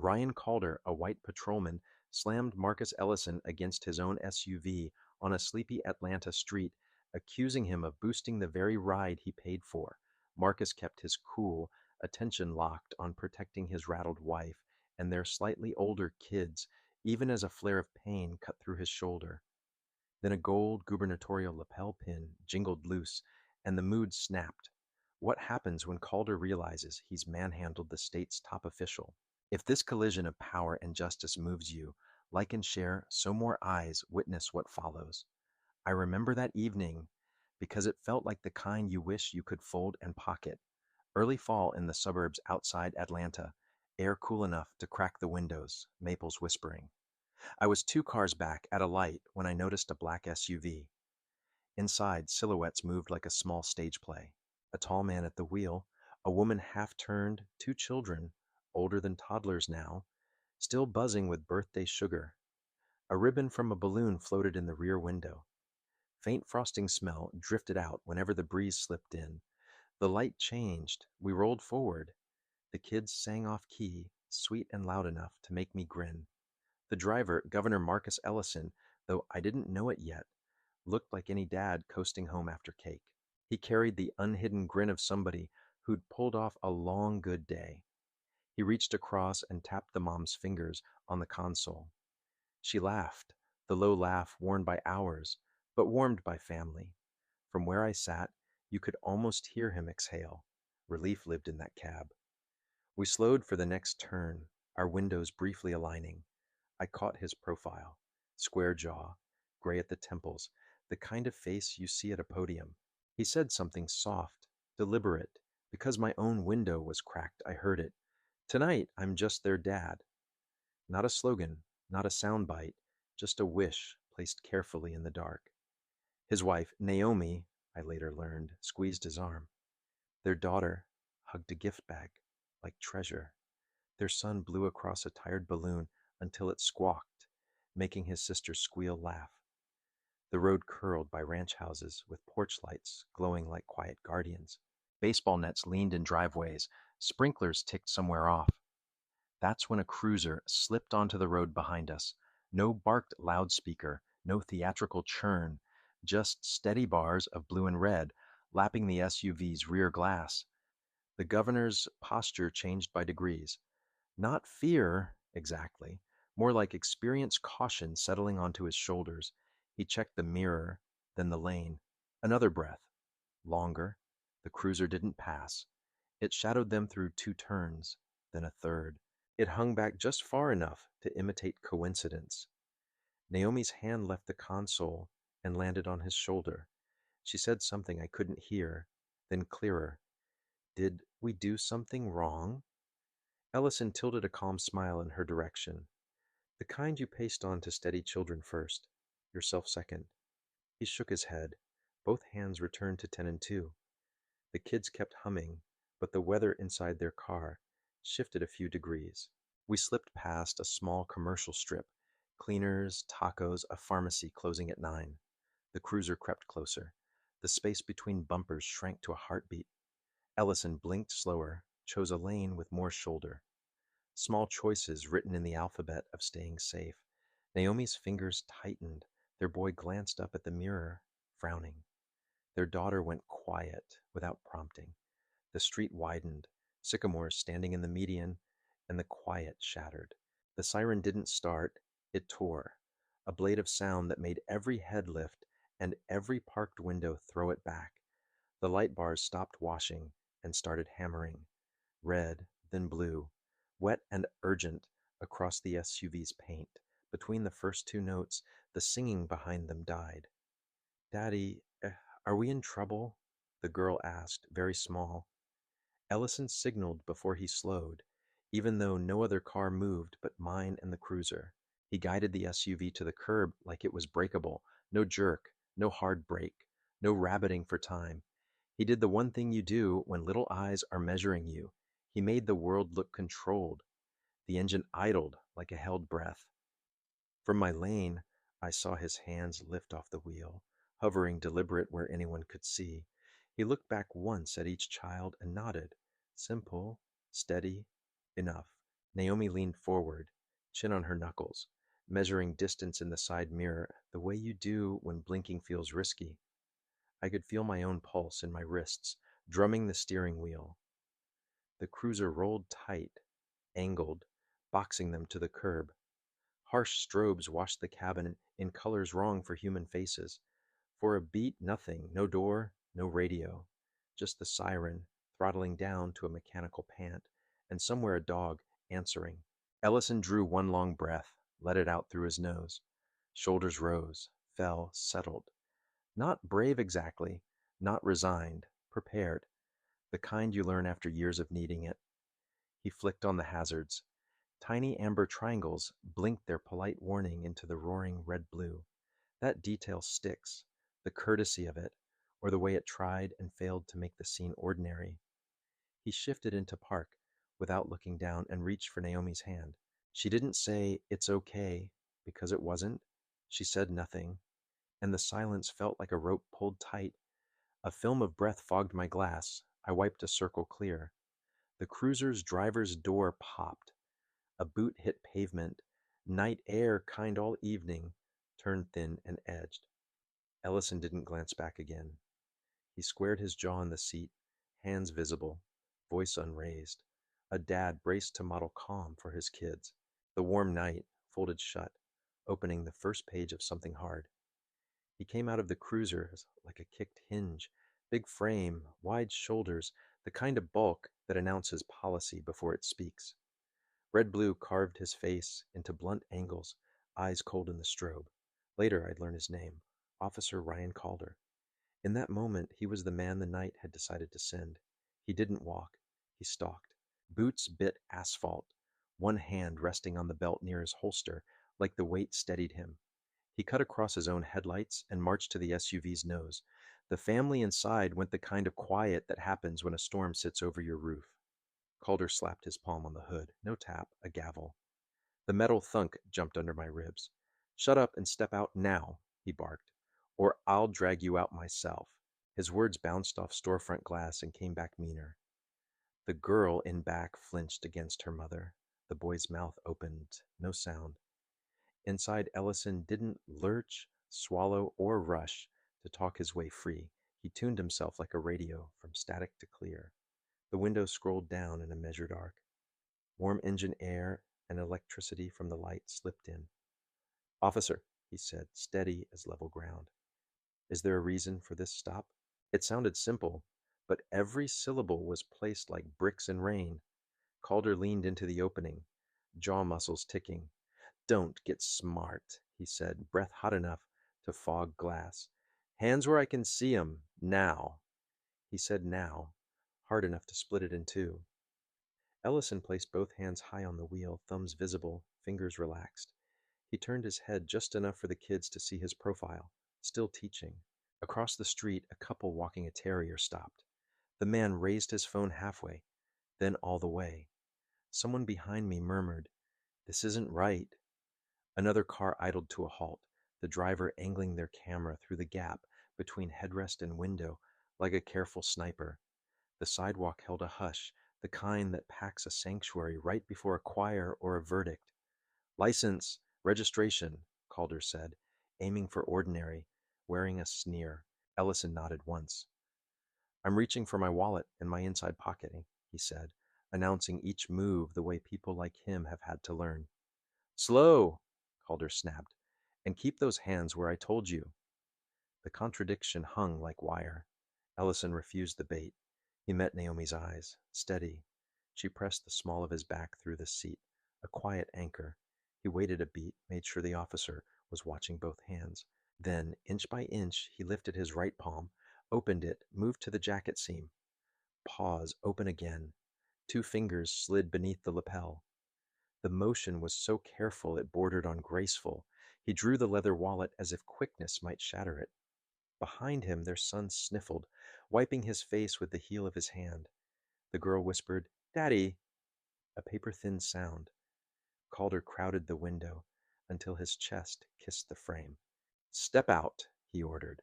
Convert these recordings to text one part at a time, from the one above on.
Ryan Calder, a white patrolman, slammed Marcus Ellison against his own SUV on a sleepy Atlanta street, accusing him of boosting the very ride he paid for. Marcus kept his cool, attention locked on protecting his rattled wife and their slightly older kids, even as a flare of pain cut through his shoulder. Then a gold gubernatorial lapel pin jingled loose, and the mood snapped. What happens when Calder realizes he's manhandled the state's top official? If this collision of power and justice moves you, like and share so more eyes witness what follows. I remember that evening because it felt like the kind you wish you could fold and pocket. Early fall in the suburbs outside Atlanta, air cool enough to crack the windows, maples whispering. I was 2 cars back at a light when I noticed a black SUV. Inside, silhouettes moved like a small stage play. A tall man at the wheel, a woman half turned, 2 children, older than toddlers now, still buzzing with birthday sugar. A ribbon from a balloon floated in the rear window. Faint frosting smell drifted out whenever the breeze slipped in. The light changed. We rolled forward. The kids sang off key, sweet and loud enough to make me grin. The driver, Governor Marcus Ellison, though I didn't know it yet, looked like any dad coasting home after cake. He carried the unhidden grin of somebody who'd pulled off a long good day. He reached across and tapped the mom's fingers on the console. She laughed, the low laugh worn by hours, but warmed by family. From where I sat, you could almost hear him exhale. Relief lived in that cab. We slowed for the next turn, our windows briefly aligning. I caught his profile. Square jaw, gray at the temples, the kind of face you see at a podium. He said something soft, deliberate. Because my own window was cracked, I heard it. Tonight, I'm just their dad. Not a slogan, not a soundbite, just a wish placed carefully in the dark. His wife, Naomi, I later learned, squeezed his arm. Their daughter hugged a gift bag, like treasure. Their son blew across a tired balloon until it squawked, making his sister squeal laugh. The road curled by ranch houses with porch lights glowing like quiet guardians. Baseball nets leaned in driveways. Sprinklers ticked somewhere off. That's when a cruiser slipped onto the road behind us. No barked loudspeaker, no theatrical churn, just steady bars of blue and red lapping the SUV's rear glass. The governor's posture changed by degrees. Not fear, exactly, more like experienced caution settling onto his shoulders. He checked the mirror, then the lane. Another breath. Longer. The cruiser didn't pass. It shadowed them through 2 turns, then a third. It hung back just far enough to imitate coincidence. Naomi's hand left the console and landed on his shoulder. She said something I couldn't hear, then clearer. Did we do something wrong? Ellison tilted a calm smile in her direction. The kind you paste on to steady children first, yourself second. He shook his head. Both hands returned to 10 and 2. The kids kept humming, but the weather inside their car shifted a few degrees. We slipped past a small commercial strip, cleaners, tacos, a pharmacy closing at 9. The cruiser crept closer. The space between bumpers shrank to a heartbeat. Ellison blinked slower, chose a lane with more shoulder. Small choices written in the alphabet of staying safe. Naomi's fingers tightened. Their boy glanced up at the mirror, frowning. Their daughter went quiet without prompting. The street widened, sycamores standing in the median, and the quiet shattered. The siren didn't start, it tore, a blade of sound that made every head lift and every parked window throw it back. The light bars stopped washing and started hammering, red, then blue, wet and urgent across the SUV's paint. Between the first 2 notes, the singing behind them died. Daddy, are we in trouble? The girl asked, very small. Ellison signaled before he slowed, even though no other car moved but mine and the cruiser. He guided the SUV to the curb like it was breakable. No jerk, no hard brake, no rabbiting for time. He did the one thing you do when little eyes are measuring you. He made the world look controlled. The engine idled like a held breath. From my lane, I saw his hands lift off the wheel, hovering deliberate where anyone could see. He looked back once at each child and nodded. Simple, steady, enough. Naomi leaned forward, chin on her knuckles, measuring distance in the side mirror the way you do when blinking feels risky. I could feel my own pulse in my wrists, drumming the steering wheel. The cruiser rolled tight, angled, boxing them to the curb. Harsh strobes washed the cabin in colors wrong for human faces. For a beat, nothing, no door, no radio. Just the siren, throttling down to a mechanical pant, and somewhere a dog, answering. Ellison drew one long breath, let it out through his nose. Shoulders rose, fell, settled. Not brave exactly, not resigned, prepared. The kind you learn after years of needing it. He flicked on the hazards. Tiny amber triangles blinked their polite warning into the roaring red-blue. That detail sticks, the courtesy of it, or the way it tried and failed to make the scene ordinary. He shifted into park without looking down and reached for Naomi's hand. She didn't say, "It's okay," because it wasn't. She said nothing, and the silence felt like a rope pulled tight. A film of breath fogged my glass. I wiped a circle clear. The cruiser's driver's door popped. A boot hit pavement. Night air, kind all evening, turned thin and edged. Ellison didn't glance back again. He squared his jaw in the seat, hands visible, voice unraised. A dad braced to model calm for his kids. The warm night folded shut, opening the first page of something hard. He came out of the cruiser like a kicked hinge, big frame, wide shoulders, the kind of bulk that announces policy before it speaks. Red-blue carved his face into blunt angles, eyes cold in the strobe. Later I'd learn his name, Officer Ryan Calder. In that moment, he was the man the night had decided to send. He didn't walk, he stalked. Boots bit asphalt, one hand resting on the belt near his holster, like the weight steadied him. He cut across his own headlights and marched to the SUV's nose. The family inside went the kind of quiet that happens when a storm sits over your roof. Calder slapped his palm on the hood. No tap, a gavel. The metal thunk jumped under my ribs. "Shut up and step out now," he barked, "or I'll drag you out myself." His words bounced off storefront glass and came back meaner. The girl in back flinched against her mother. The boy's mouth opened, no sound. Inside, Ellison didn't lurch, swallow, or rush to talk his way free. He tuned himself like a radio, from static to clear. The window scrolled down in a measured arc. Warm engine air and electricity from the light slipped in. "Officer," he said, steady as level ground. "Is there a reason for this stop?" It sounded simple, but every syllable was placed like bricks in rain. Calder leaned into the opening, jaw muscles ticking. "Don't get smart," he said, breath hot enough to fog glass. "Hands where I can see 'em, now." He said now, hard enough to split it in two. Ellison placed both hands high on the wheel, thumbs visible, fingers relaxed. He turned his head just enough for the kids to see his profile, still teaching. Across the street, a couple walking a terrier stopped. The man raised his phone halfway, then all the way. Someone behind me murmured, "This isn't right." Another car idled to a halt, the driver angling their camera through the gap between headrest and window like a careful sniper. The sidewalk held a hush, the kind that packs a sanctuary right before a choir or a verdict. "License, registration," Calder said, aiming for ordinary, wearing a sneer. Ellison nodded once. "I'm reaching for my wallet in my inside pocket," he said, announcing each move the way people like him have had to learn. "Slow," Calder snapped, "and keep those hands where I told you." The contradiction hung like wire. Ellison refused the bait. He met Naomi's eyes, steady. She pressed the small of his back through the seat, a quiet anchor. He waited a beat, made sure the officer was watching both hands. Then, inch by inch, he lifted his right palm, opened it, moved to the jacket seam. Pause, open again. Two fingers slid beneath the lapel. The motion was so careful it bordered on graceful. He drew the leather wallet as if quickness might shatter it. Behind him, their son sniffled, wiping his face with the heel of his hand. The girl whispered, "Daddy," a paper-thin sound. Calder crowded the window until his chest kissed the frame. "Step out," he ordered.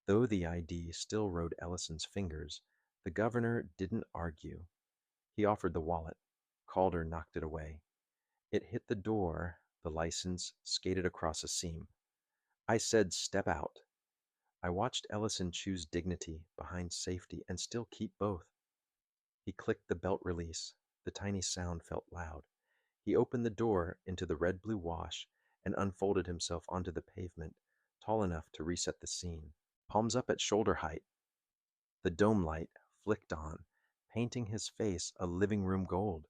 Though the ID still rode Ellison's fingers, the governor didn't argue. He offered the wallet. Calder knocked it away. It hit the door. The license skated across a seam. I said, "Step out." I watched Ellison choose dignity behind safety and still keep both. He clicked the belt release. The tiny sound felt loud. He opened the door into the red-blue wash and unfolded himself onto the pavement, tall enough to reset the scene. Palms up at shoulder height, the dome light flicked on, painting his face a living room gold.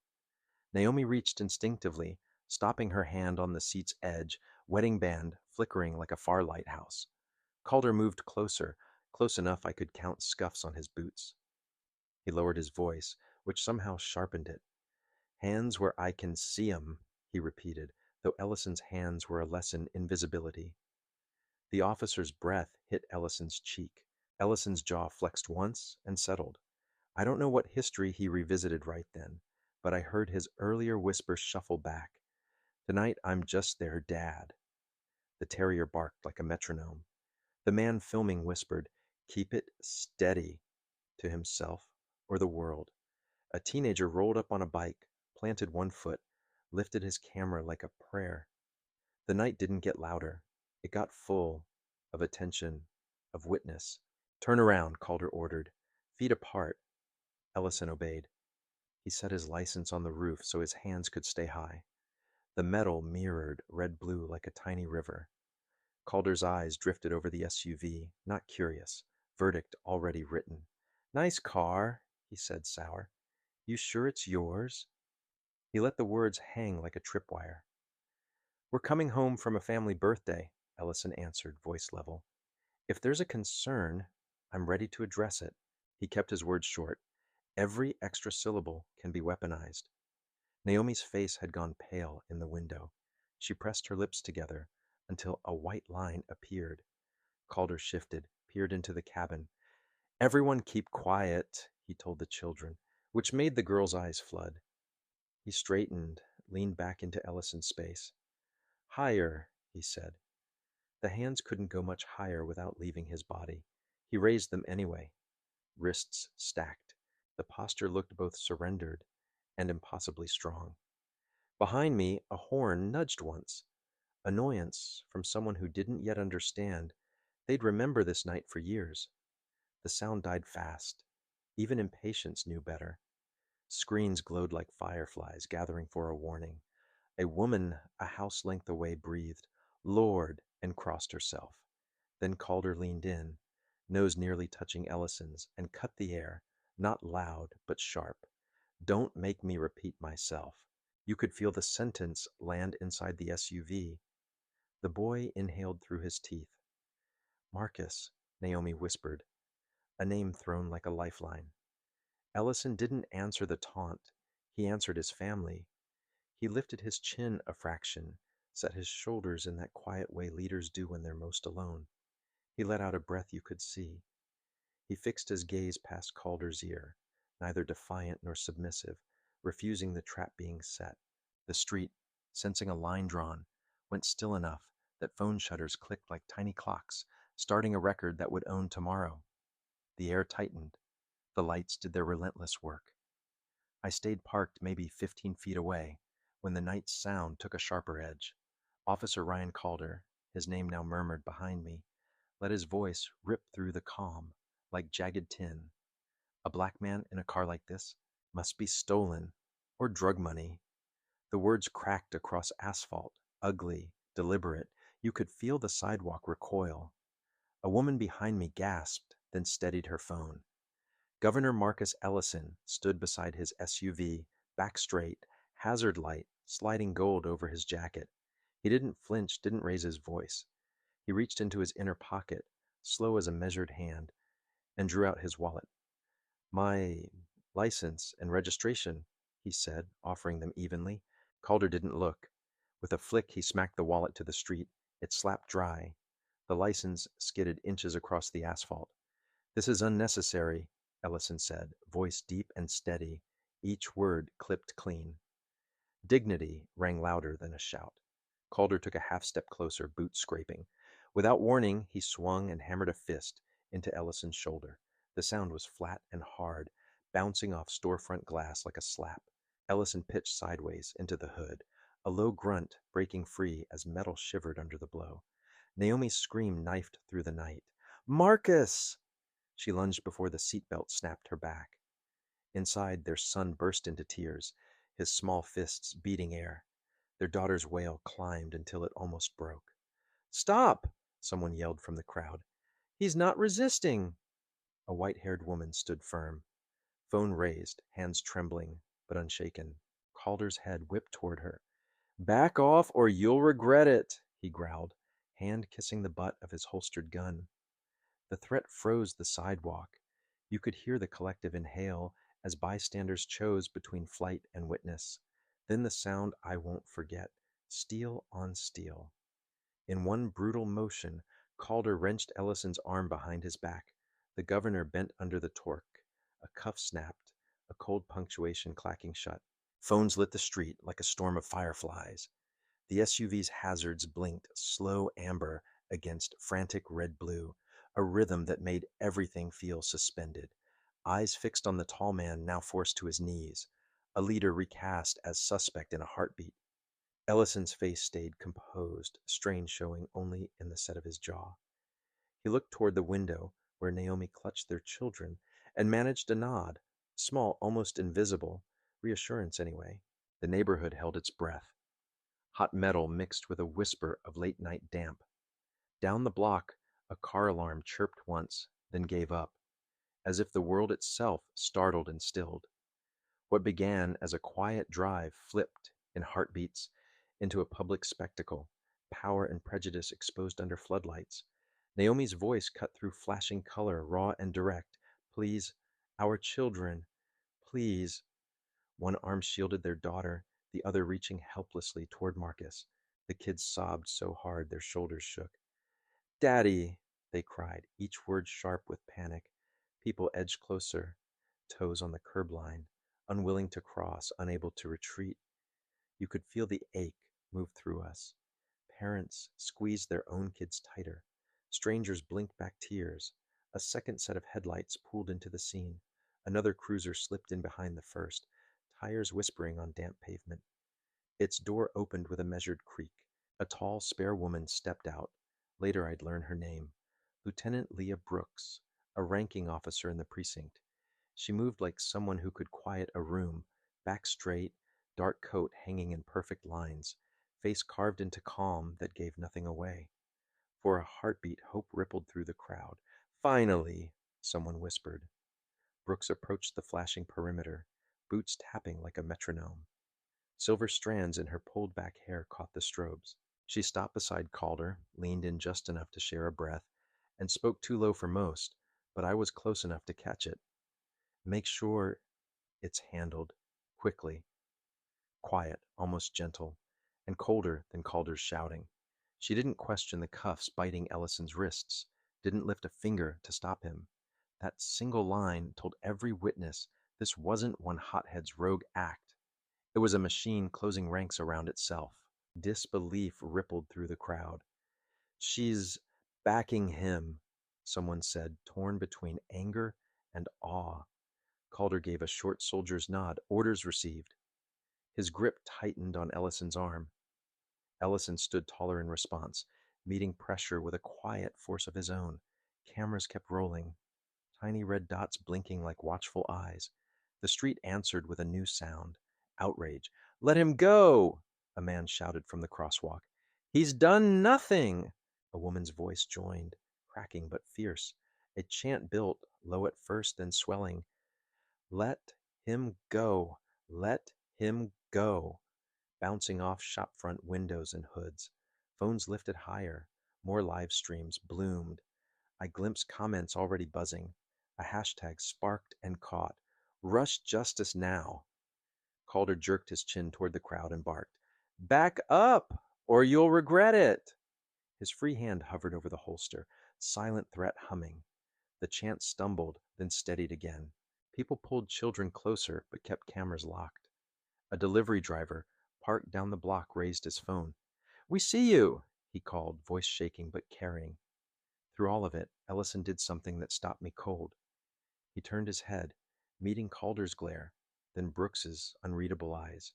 Naomi reached instinctively, stopping her hand on the seat's edge, wedding band flickering like a far lighthouse. Calder moved closer, close enough I could count scuffs on his boots. He lowered his voice, which somehow sharpened it. "Hands where I can see 'em," he repeated, though Ellison's hands were a lesson in visibility. The officer's breath hit Ellison's cheek. Ellison's jaw flexed once and settled. I don't know what history he revisited right then, but I heard his earlier whisper shuffle back. "Tonight I'm just their dad." The terrier barked like a metronome. The man filming whispered, "Keep it steady," to himself or the world. A teenager rolled up on a bike, planted one foot, lifted his camera like a prayer. The night didn't get louder. It got full of attention, of witness. "Turn around," Calder ordered. "Feet apart." Ellison obeyed. He set his license on the roof so his hands could stay high. The metal mirrored red-blue like a tiny river. Calder's eyes drifted over the SUV, not curious, verdict already written. "Nice car," he said, sour. "You sure it's yours?" He let the words hang like a tripwire. "We're coming home from a family birthday," Ellison answered, voice level. "If there's a concern, I'm ready to address it." He kept his words short. Every extra syllable can be weaponized. Naomi's face had gone pale in the window. She pressed her lips together until a white line appeared. Calder shifted, peered into the cabin. "Everyone keep quiet," he told the children, which made the girls' eyes flood. He straightened, leaned back into Ellison's space. "Higher," he said. The hands couldn't go much higher without leaving his body. He raised them anyway, wrists stacked. The posture looked both surrendered and impossibly strong. Behind me, a horn nudged once. Annoyance from someone who didn't yet understand. They'd remember this night for years. The sound died fast. Even impatience knew better. Screens glowed like fireflies, gathering for a warning. A woman a house length away breathed, "Lord," and crossed herself. Then Calder leaned in, nose nearly touching Ellison's, and cut the air, not loud, but sharp. "Don't make me repeat myself." You could feel the sentence land inside the SUV. The boy inhaled through his teeth. "Marcus," Naomi whispered, a name thrown like a lifeline. Ellison didn't answer the taunt. He answered his family. He lifted his chin a fraction, set his shoulders in that quiet way leaders do when they're most alone. He let out a breath you could see. He fixed his gaze past Calder's ear, neither defiant nor submissive, refusing the trap being set. The street, sensing a line drawn, went still enough that phone shutters clicked like tiny clocks, starting a record that would own tomorrow. The air tightened. The lights did their relentless work. I stayed parked maybe 15 feet away when the night's sound took a sharper edge. Officer Ryan Calder, his name now murmured behind me, let his voice rip through the calm like jagged tin. "A black man in a car like this must be stolen or drug money." The words cracked across asphalt, ugly, deliberate. You could feel the sidewalk recoil. A woman behind me gasped, then steadied her phone. Governor Marcus Ellison stood beside his SUV, back straight, hazard light sliding gold over his jacket. He didn't flinch, didn't raise his voice. He reached into his inner pocket, slow as a measured hand, and drew out his wallet. "My license and registration," he said, offering them evenly. Calder didn't look. With a flick, he smacked the wallet to the street. It slapped dry. The license skidded inches across the asphalt. "This is unnecessary," Ellison said, voice deep and steady, each word clipped clean. Dignity rang louder than a shout. Calder took a half step closer, boots scraping. Without warning, he swung and hammered a fist into Ellison's shoulder. The sound was flat and hard, bouncing off storefront glass like a slap. Ellison pitched sideways into the hood, a low grunt breaking free as metal shivered under the blow. Naomi's scream knifed through the night. Marcus! She lunged before the seatbelt snapped her back. Inside, their son burst into tears, his small fists beating air. Their daughter's wail climbed until it almost broke. Stop! Someone yelled from the crowd. He's not resisting! A white-haired woman stood firm. Phone raised, hands trembling, but unshaken. Calder's head whipped toward her. Back off or you'll regret it, he growled, hand kissing the butt of his holstered gun. The threat froze the sidewalk. You could hear the collective inhale as bystanders chose between flight and witness. Then the sound I won't forget, steel on steel. In one brutal motion, Calder wrenched Ellison's arm behind his back. The governor bent under the torque. A cuff snapped, a cold punctuation clacking shut. Phones lit the street like a storm of fireflies. The SUV's hazards blinked slow amber against frantic red-blue, a rhythm that made everything feel suspended. Eyes fixed on the tall man now forced to his knees, a leader recast as suspect in a heartbeat. Ellison's face stayed composed, strain showing only in the set of his jaw. He looked toward the window where Naomi clutched their children and managed a nod, small, almost invisible, reassurance anyway. The neighborhood held its breath. Hot metal mixed with a whisper of late-night damp. Down the block, a car alarm chirped once, then gave up, as if the world itself startled and stilled. What began as a quiet drive flipped, in heartbeats, into a public spectacle, power and prejudice exposed under floodlights. Naomi's voice cut through flashing color, raw and direct. Please, our children, please. One arm shielded their daughter, the other reaching helplessly toward Marcus. The kids sobbed so hard their shoulders shook. Daddy, they cried, each word sharp with panic. People edged closer, toes on the curb line, unwilling to cross, unable to retreat. You could feel the ache move through us. Parents squeezed their own kids tighter. Strangers blinked back tears. A second set of headlights pulled into the scene. Another cruiser slipped in behind the first, tires whispering on damp pavement. Its door opened with a measured creak. A tall, spare woman stepped out. Later I'd learn her name. Lieutenant Leah Brooks, a ranking officer in the precinct. She moved like someone who could quiet a room, back straight, dark coat hanging in perfect lines, face carved into calm that gave nothing away. For a heartbeat, hope rippled through the crowd. Finally, someone whispered. Brooks approached the flashing perimeter, boots tapping like a metronome. Silver strands in her pulled-back hair caught the strobes. She stopped beside Calder, leaned in just enough to share a breath, and spoke too low for most, but I was close enough to catch it. Make sure it's handled quickly, quiet, almost gentle, and colder than Calder's shouting. She didn't question the cuffs biting Ellison's wrists, didn't lift a finger to stop him. That single line told every witness this wasn't one hothead's rogue act. It was a machine closing ranks around itself. Disbelief rippled through the crowd. She's backing him, someone said, torn between anger and awe. Calder gave a short soldier's nod. Orders received. His grip tightened on Ellison's arm. Ellison stood taller in response, meeting pressure with a quiet force of his own. Cameras kept rolling, tiny red dots blinking like watchful eyes. The street answered with a new sound. Outrage. Let him go! A man shouted from the crosswalk. He's done nothing! A woman's voice joined, cracking but fierce. A chant built, low at first, then swelling. Let him go! Let him go! Bouncing off shopfront windows and hoods. Phones lifted higher. More live streams bloomed. I glimpsed comments already buzzing. A hashtag sparked and caught. Rush justice now. Calder jerked his chin toward the crowd and barked, Back up, or you'll regret it. His free hand hovered over the holster, silent threat humming. The chant stumbled, then steadied again. People pulled children closer, but kept cameras locked. A delivery driver, parked down the block, raised his phone. We see you, he called, voice shaking but caring. Through all of it, Ellison did something that stopped me cold. He turned his head, meeting Calder's glare. then Brooks's unreadable eyes.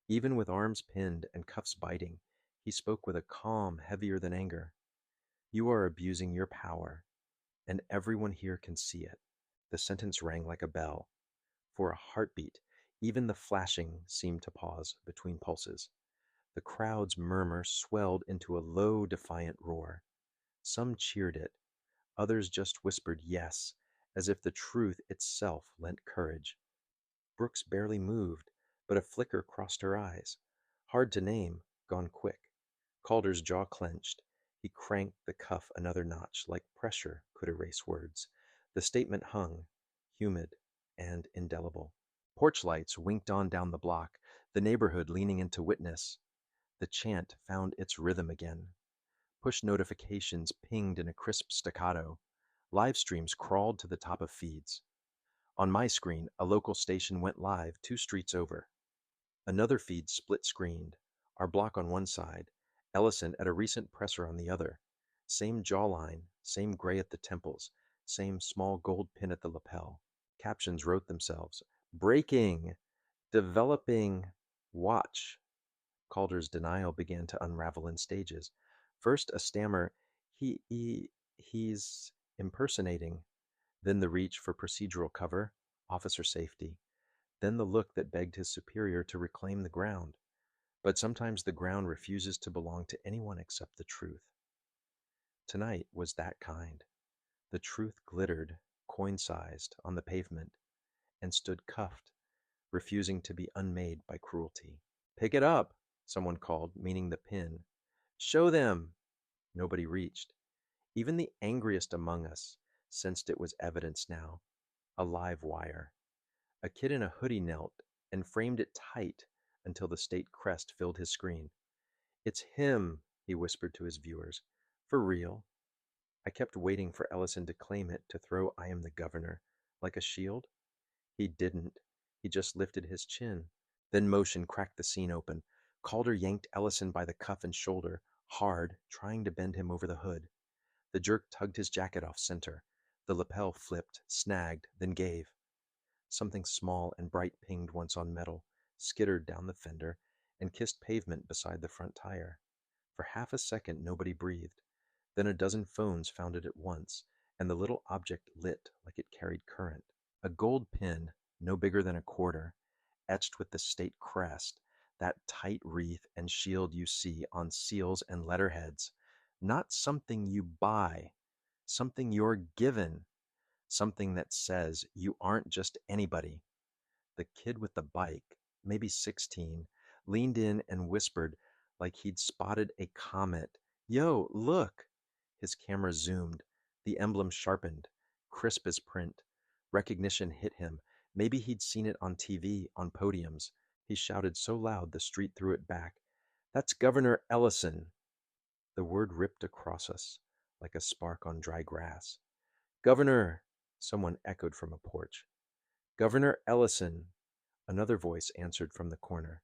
Even with arms pinned and cuffs biting, he spoke with a calm heavier than anger. You are abusing your power, and everyone here can see it. The sentence rang like a bell. For a heartbeat, even the flashing seemed to pause between pulses. The crowd's murmur swelled into a low, defiant roar. Some cheered it, others just whispered yes, as if the truth itself lent courage. Brooks barely moved, but a flicker crossed her eyes. Hard to name, gone quick. Calder's jaw clenched. He cranked the cuff another notch, like pressure could erase words. The statement hung, humid and indelible. Porch lights winked on down the block, the neighborhood leaning into witness. The chant found its rhythm again. Push notifications pinged in a crisp staccato. Live streams crawled to the top of feeds. On my screen, a local station went live 2 streets over. Another feed split-screened, our block on one side, Ellison at a recent presser on the other. Same jawline, same gray at the temples, same small gold pin at the lapel. Captions wrote themselves. Breaking! Developing! Watch! Calder's denial began to unravel in stages. First a stammer, he's impersonating. Then the reach for procedural cover, officer safety. Then the look that begged his superior to reclaim the ground. But sometimes the ground refuses to belong to anyone except the truth. Tonight was that kind. The truth glittered, coin-sized, on the pavement, and stood cuffed, refusing to be unmade by cruelty. Pick it up, someone called, meaning the pin. Show them! Nobody reached. Even the angriest among us sensed it was evidence now, a live wire. A kid in a hoodie knelt and framed it tight until the state crest filled his screen. It's him, he whispered to his viewers. For real. I kept waiting for Ellison to claim it, to throw I am the governor, like a shield. He didn't. He just lifted his chin. Then motion cracked the scene open. Calder yanked Ellison by the cuff and shoulder, hard, trying to bend him over the hood. The jerk tugged his jacket off center. The lapel flipped, snagged, then gave. Something small and bright pinged once on metal, skittered down the fender, and kissed pavement beside the front tire. For half a second nobody breathed. Then a dozen phones found it at once, and the little object lit like it carried current. A gold pin, no bigger than a quarter, etched with the state crest, that tight wreath and shield you see on seals and letterheads. Not something you buy, something you're given, something that says you aren't just anybody. The kid with the bike, maybe 16, leaned in and whispered like he'd spotted a comet. Yo, look! His camera zoomed. The emblem sharpened, crisp as print. Recognition hit him. Maybe he'd seen it on TV, on podiums. He shouted so loud the street threw it back. That's Governor Ellison! The word ripped across us like a spark on dry grass. Governor! Someone echoed from a porch. Governor Ellison! Another voice answered from the corner.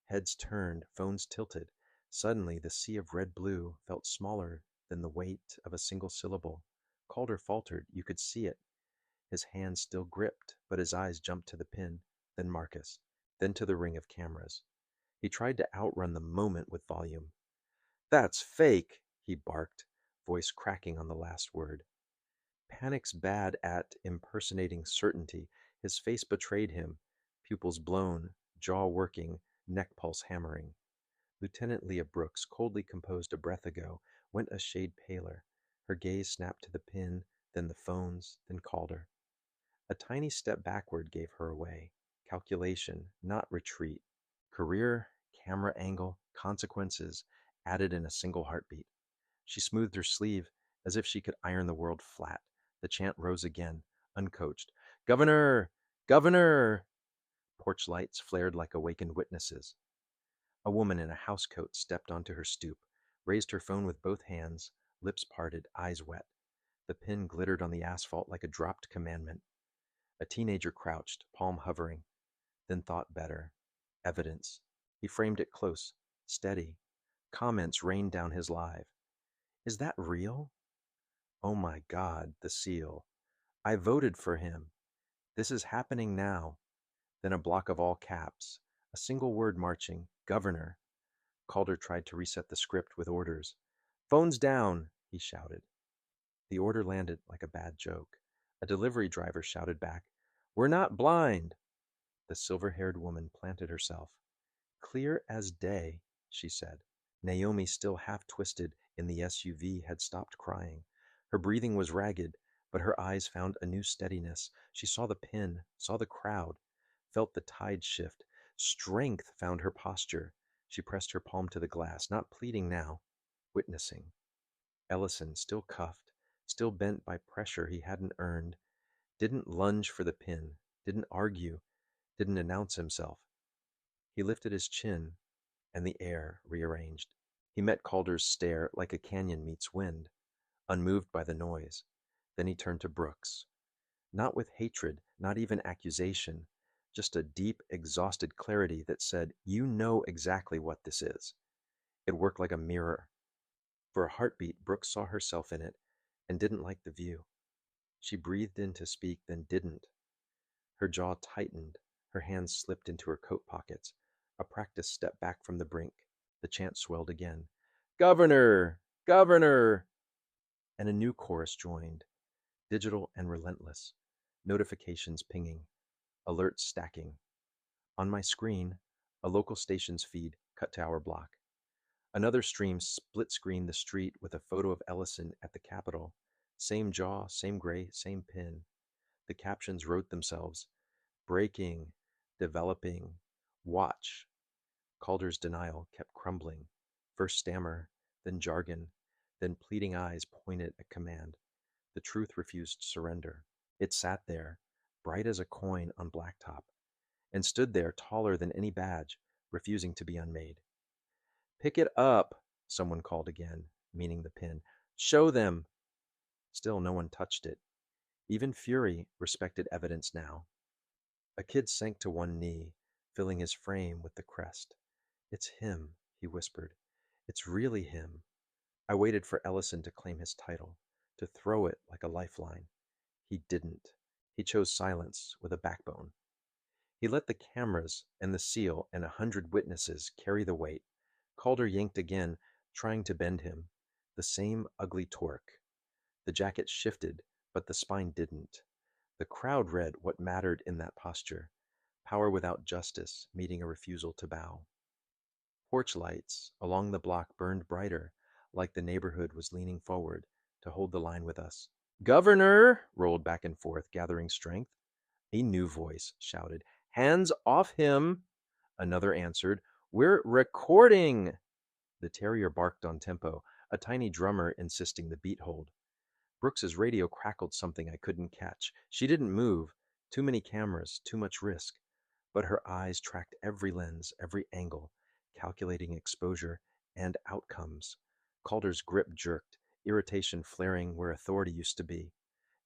Heads turned, phones tilted. Suddenly, the sea of red-blue felt smaller than the weight of a single syllable. Calder faltered. You could see it. His hand still gripped, but his eyes jumped to the pin, then Marcus, then to the ring of cameras. He tried to outrun the moment with volume. That's fake, he barked, voice cracking on the last word. Panic's bad at impersonating certainty. His face betrayed him, pupils blown, jaw working, neck pulse hammering. Lieutenant Leah Brooks, coldly composed a breath ago, went a shade paler. Her gaze snapped to the pin, then the phones, then Calder. A tiny step backward gave her away. Calculation, not retreat. Career, camera angle, consequences, added in a single heartbeat. She smoothed her sleeve as if she could iron the world flat. The chant rose again, uncoached. Governor! Governor! Porch lights flared like awakened witnesses. A woman in a housecoat stepped onto her stoop, raised her phone with both hands, lips parted, eyes wet. The pin glittered on the asphalt like a dropped commandment. A teenager crouched, palm hovering, then thought better. Evidence. He framed it close, steady. Comments rained down his live. Is that real? Oh my God, the seal. I voted for him. This is happening now. Then a block of all caps. A single word marching. Governor. Calder tried to reset the script with orders. Phones down, he shouted. The order landed like a bad joke. A delivery driver shouted back, We're not blind. The silver-haired woman planted herself. Clear as day, she said. Naomi, still half twisted in the SUV, had stopped crying. Her breathing was ragged, but her eyes found a new steadiness. She saw the pin, saw the crowd, felt the tide shift. Strength found her posture. She pressed her palm to the glass, not pleading now, witnessing. Ellison, still cuffed, still bent by pressure he hadn't earned, didn't lunge for the pin, didn't argue, didn't announce himself. He lifted his chin, and the air rearranged. He met Calder's stare like a canyon meets wind, unmoved by the noise. Then he turned to Brooks. Not with hatred, not even accusation, just a deep, exhausted clarity that said, You know exactly what this is. It worked like a mirror. For a heartbeat, Brooks saw herself in it and didn't like the view. She breathed in to speak, then didn't. Her jaw tightened, her hands slipped into her coat pockets. A practiced step back from the brink. The chant swelled again. Governor! Governor! And a new chorus joined, digital and relentless. Notifications pinging, alerts stacking. On my screen, a local station's feed cut to our block. Another stream split-screened the street with a photo of Ellison at the Capitol. Same jaw, same gray, same pin. The captions wrote themselves. Breaking, developing, watch. Calder's denial kept crumbling. First stammer, then jargon, then pleading eyes pointed at command. The truth refused to surrender. It sat there, bright as a coin on blacktop, and stood there taller than any badge, refusing to be unmade. Pick it up, someone called again, meaning the pin. Show them. Still no one touched it. Even Fury respected evidence now. A kid sank to one knee, filling his frame with the crest. It's him, he whispered. It's really him. I waited for Ellison to claim his title, to throw it like a lifeline. He didn't. He chose silence with a backbone. He let the cameras and the seal and 100 witnesses carry the weight. Calder yanked again, trying to bend him. The same ugly torque. The jacket shifted, but the spine didn't. The crowd read what mattered in that posture. Power without justice, meeting a refusal to bow. Porch lights along the block burned brighter, like the neighborhood was leaning forward to hold the line with us. Governor! Rolled back and forth, gathering strength. A new voice shouted, Hands off him! Another answered, We're recording! The terrier barked on tempo, a tiny drummer insisting the beat hold. Brooks's radio crackled something I couldn't catch. She didn't move. Too many cameras, too much risk. But her eyes tracked every lens, every angle, calculating exposure and outcomes. Calder's grip jerked, irritation flaring where authority used to be.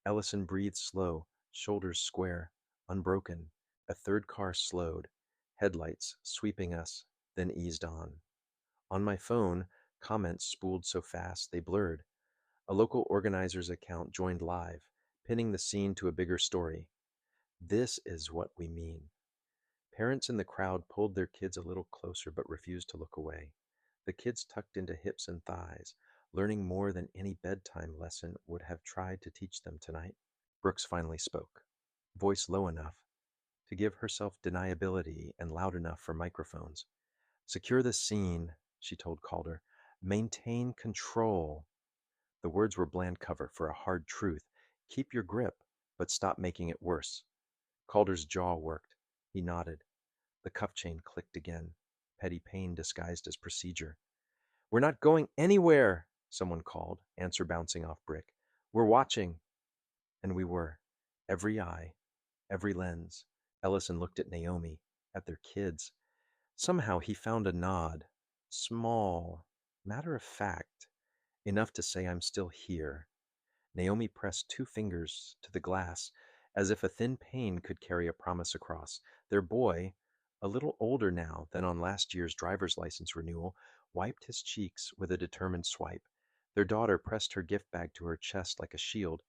Ellison breathed slow, shoulders square, unbroken. A third car slowed, headlights sweeping us, then eased on. On my phone, comments spooled so fast they blurred. A local organizer's account joined live, pinning the scene to a bigger story. This is what we mean. Parents in the crowd pulled their kids a little closer but refused to look away. The kids tucked into hips and thighs, learning more than any bedtime lesson would have tried to teach them tonight. Brooks finally spoke, voice low enough to give herself deniability and loud enough for microphones. Secure the scene, she told Calder. Maintain control. The words were bland cover for a hard truth. Keep your grip, but stop making it worse. Calder's jaw worked. He nodded. The cuff chain clicked again. Petty pain disguised as procedure. We're not going anywhere, someone called, answer bouncing off brick. We're watching. And we were. Every eye, every lens. Ellison looked at Naomi, at their kids. Somehow he found a nod. Small, matter of fact, enough to say I'm still here. Naomi pressed 2 fingers to the glass, as if a thin pane could carry a promise across. Their boy, a little older now than on last year's driver's license renewal, wiped his cheeks with a determined swipe. Their daughter pressed her gift bag to her chest like a shield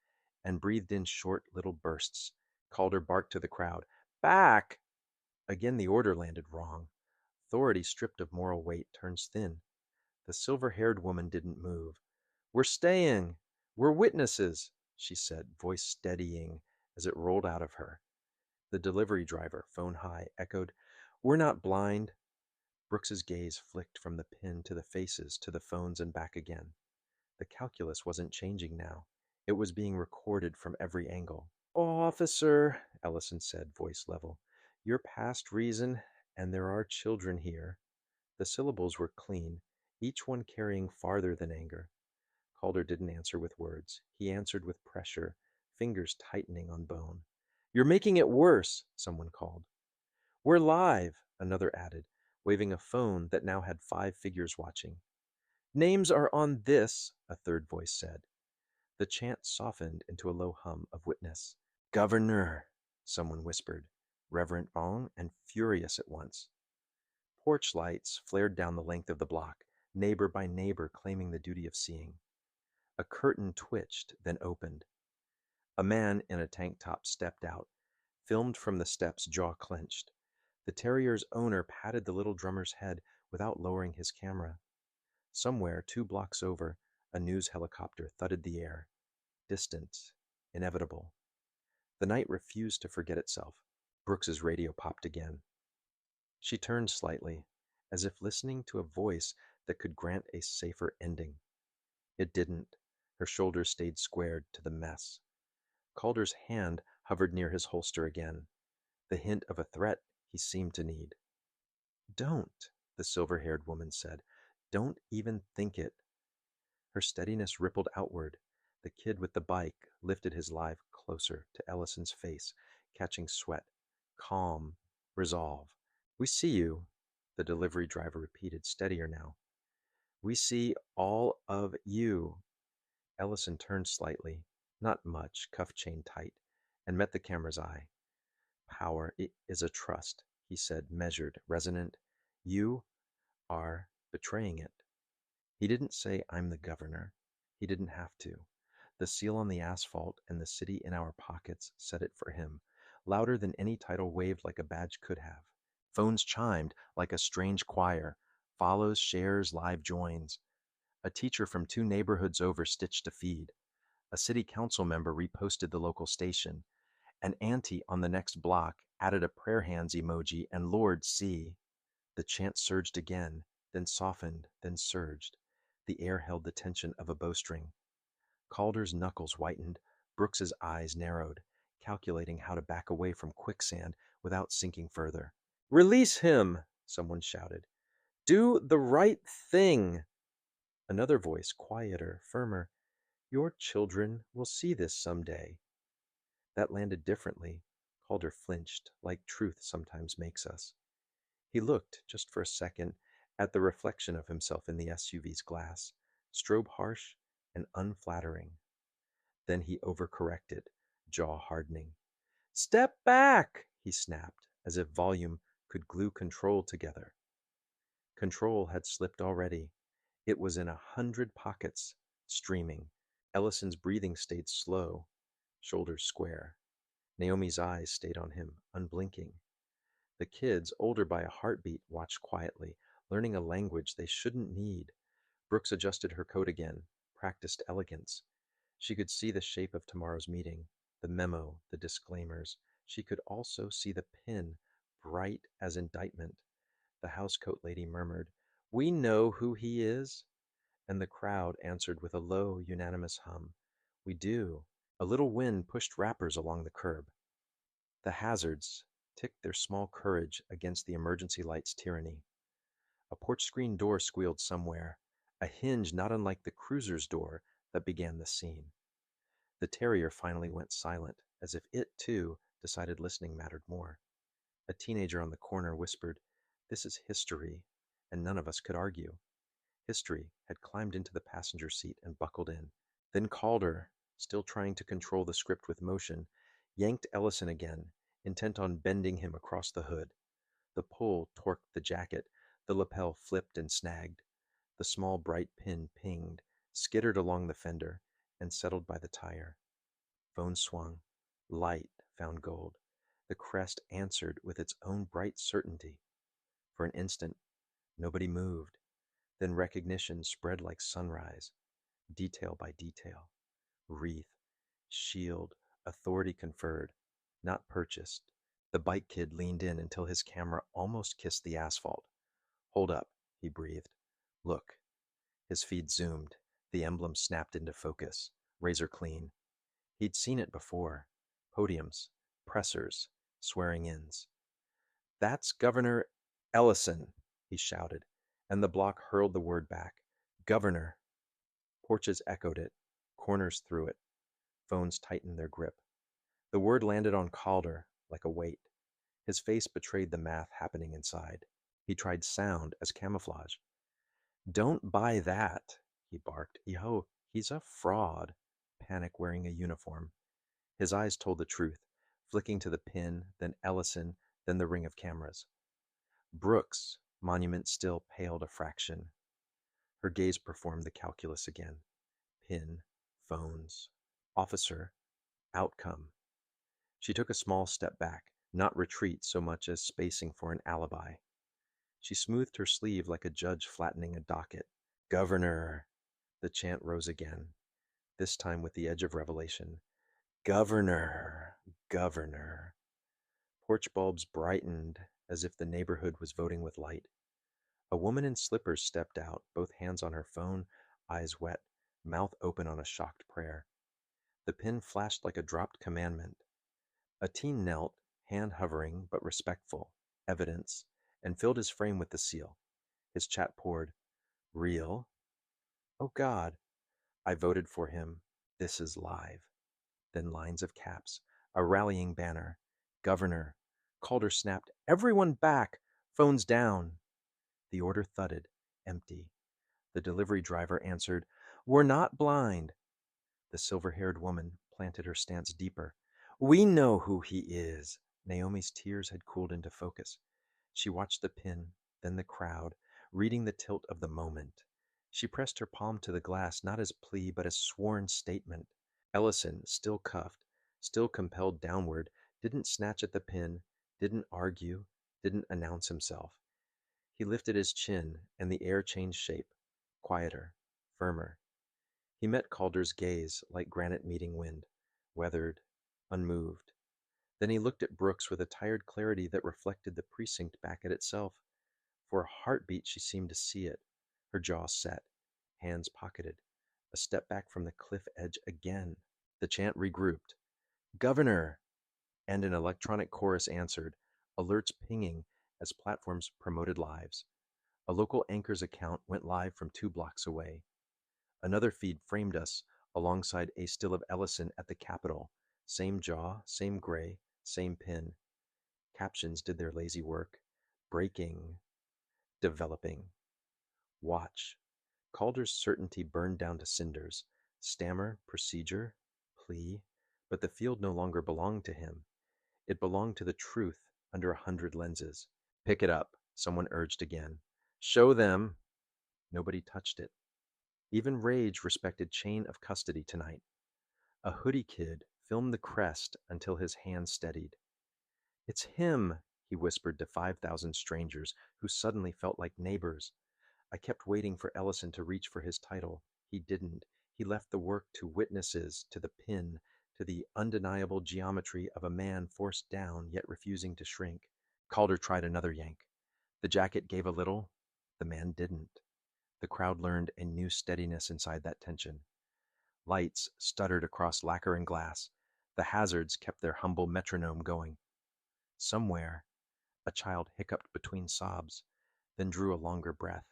and breathed in short little bursts. Calder barked to the crowd, Back! Again the order landed wrong. Authority stripped of moral weight turns thin. The silver-haired woman didn't move. "We're staying. We're witnesses," she said, voice steadying as it rolled out of her. The delivery driver, phone high, echoed, "We're not blind." Brooks's gaze flicked from the pin to the faces, to the phones and back again. The calculus wasn't changing now. It was being recorded from every angle. "Officer," Ellison said, voice level, "you're past reason, and there are children here." The syllables were clean, each one carrying farther than anger. Calder didn't answer with words. He answered with pressure, fingers tightening on bone. "You're making it worse," someone called. "We're live," another added, waving a phone that now had 5 figures watching. "Names are on this," a third voice said. The chant softened into a low hum of witness. "Governor," someone whispered, reverent wrong and furious at once. Porch lights flared down the length of the block, neighbor by neighbor claiming the duty of seeing. A curtain twitched, then opened. A man in a tank top stepped out, filmed from the steps, jaw clenched. The terrier's owner patted the little drummer's head without lowering his camera. Somewhere, 2 blocks over, a news helicopter thudded the air. Distant, inevitable. The night refused to forget itself. Brooks's radio popped again. She turned slightly, as if listening to a voice that could grant a safer ending. It didn't. Her shoulders stayed squared to the mess. Calder's hand hovered near his holster again, the hint of a threat he seemed to need. "Don't," the silver-haired woman said. "Don't even think it." Her steadiness rippled outward. The kid with the bike lifted his live closer to Ellison's face, catching sweat. Calm. Resolve. "We see you," the delivery driver repeated, steadier now. "We see all of you." Ellison turned slightly, not much, cuff chain tight, and met the camera's eye. "Power is a trust," he said, measured, resonant. "You are betraying it." He didn't say, "I'm the governor." He didn't have to. The seal on the asphalt and the city in our pockets said it for him, louder than any title waved like a badge could have. Phones chimed like a strange choir, follows, shares, live joins. A teacher from 2 neighborhoods over stitched a feed. A city council member reposted the local station. An auntie on the next block added a prayer hands emoji, and Lord, see. The chant surged again, then softened, then surged. The air held the tension of a bowstring. Calder's knuckles whitened, Brooks's eyes narrowed, calculating how to back away from quicksand without sinking further. "Release him!" someone shouted. "Do the right thing!" Another voice, quieter, firmer. "Your children will see this someday." That landed differently. Calder flinched, like truth sometimes makes us. He looked, just for a second, at the reflection of himself in the SUV's glass, strobe harsh and unflattering. Then he overcorrected, jaw hardening. "Step back!" he snapped, as if volume could glue control together. Control had slipped already. It was in 100 pockets, streaming. Ellison's breathing stayed slow, shoulders square. Naomi's eyes stayed on him, unblinking. The kids, older by a heartbeat, watched quietly, learning a language they shouldn't need. Brooks adjusted her coat again, practiced elegance. She could see the shape of tomorrow's meeting, the memo, the disclaimers. She could also see the pin, bright as indictment. The housecoat lady murmured, "We know who he is." And the crowd answered with a low, unanimous hum. "We do." A little wind pushed wrappers along the curb. The hazards ticked their small courage against the emergency light's tyranny. A porch screen door squealed somewhere, a hinge not unlike the cruiser's door that began the scene. The terrier finally went silent, as if it, too, decided listening mattered more. A teenager on the corner whispered, "This is history," and none of us could argue. History had climbed into the passenger seat and buckled in. Then Calder, still trying to control the script with motion, yanked Ellison again, intent on bending him across the hood. The pull torqued the jacket, the lapel flipped and snagged. The small bright pin pinged, skittered along the fender, and settled by the tire. Phone swung. Light found gold. The crest answered with its own bright certainty. For an instant, nobody moved. Then recognition spread like sunrise, detail by detail. Wreath, shield, authority conferred, not purchased. The bike kid leaned in until his camera almost kissed the asphalt. Hold up, he breathed. Look. His feed zoomed. The emblem snapped into focus, razor clean. He'd seen it before. Podiums, pressers, swearing-ins. That's Governor Ellison, he shouted, and the block hurled the word back. Governor. Porches echoed it, corners through it. Phones tightened their grip. The word landed on Calder like a weight. His face betrayed the math happening inside. He tried sound as camouflage. Don't buy that, he barked. Yo, he's a fraud. Panic wearing a uniform. His eyes told the truth, flicking to the pin, then Ellison, then the ring of cameras. Brooks' monument still paled a fraction. Her gaze performed the calculus again. Pin, phones, officer, outcome. She took a small step back, not retreat so much as spacing for an alibi. She smoothed her sleeve like a judge flattening a docket. Governor! The chant rose again, this time with the edge of revelation. Governor! Governor! Porch bulbs brightened as if the neighborhood was voting with light. A woman in slippers stepped out, both hands on her phone, eyes wet, mouth open on a shocked prayer. The pin flashed like a dropped commandment. A teen knelt, hand hovering but respectful, evidence, and filled his frame with the seal. His chat poured. Real? Oh God. I voted for him. This is live. Then lines of caps. A rallying banner. Governor. Calder snapped. Everyone back! Phones down. The order thudded. Empty. The delivery driver answered, We're not blind. The silver-haired woman planted her stance deeper. We know who he is. Naomi's tears had cooled into focus. She watched the pin, then the crowd, reading the tilt of the moment. She pressed her palm to the glass, not as plea, but as sworn statement. Ellison, still cuffed, still compelled downward, didn't snatch at the pin, didn't argue, didn't announce himself. He lifted his chin, and the air changed shape, quieter, firmer. He met Calder's gaze like granite meeting wind, weathered, unmoved. Then he looked at Brooks with a tired clarity that reflected the precinct back at itself. For a heartbeat she seemed to see it, her jaw set, hands pocketed, a step back from the cliff edge again. The chant regrouped. Governor! And an electronic chorus answered, alerts pinging as platforms promoted lives. A local anchor's account went live from 2 blocks away. Another feed framed us alongside a still of Ellison at the Capitol. Same jaw, same gray, same pin. Captions did their lazy work. Breaking, developing. Watch. Calder's certainty burned down to cinders. Stammer, procedure, plea. But the field no longer belonged to him. It belonged to the truth under 100 lenses. Pick it up, someone urged again. Show them. Nobody touched it. Even rage respected chain of custody tonight. A hoodie kid filmed the crest until his hand steadied. It's him, he whispered to 5,000 strangers who suddenly felt like neighbors. I kept waiting for Ellison to reach for his title. He didn't. He left the work to witnesses, to the pin, to the undeniable geometry of a man forced down yet refusing to shrink. Calder tried another yank. The jacket gave a little. The man didn't. The crowd learned a new steadiness inside that tension. Lights stuttered across lacquer and glass. The hazards kept their humble metronome going. Somewhere, a child hiccuped between sobs, then drew a longer breath.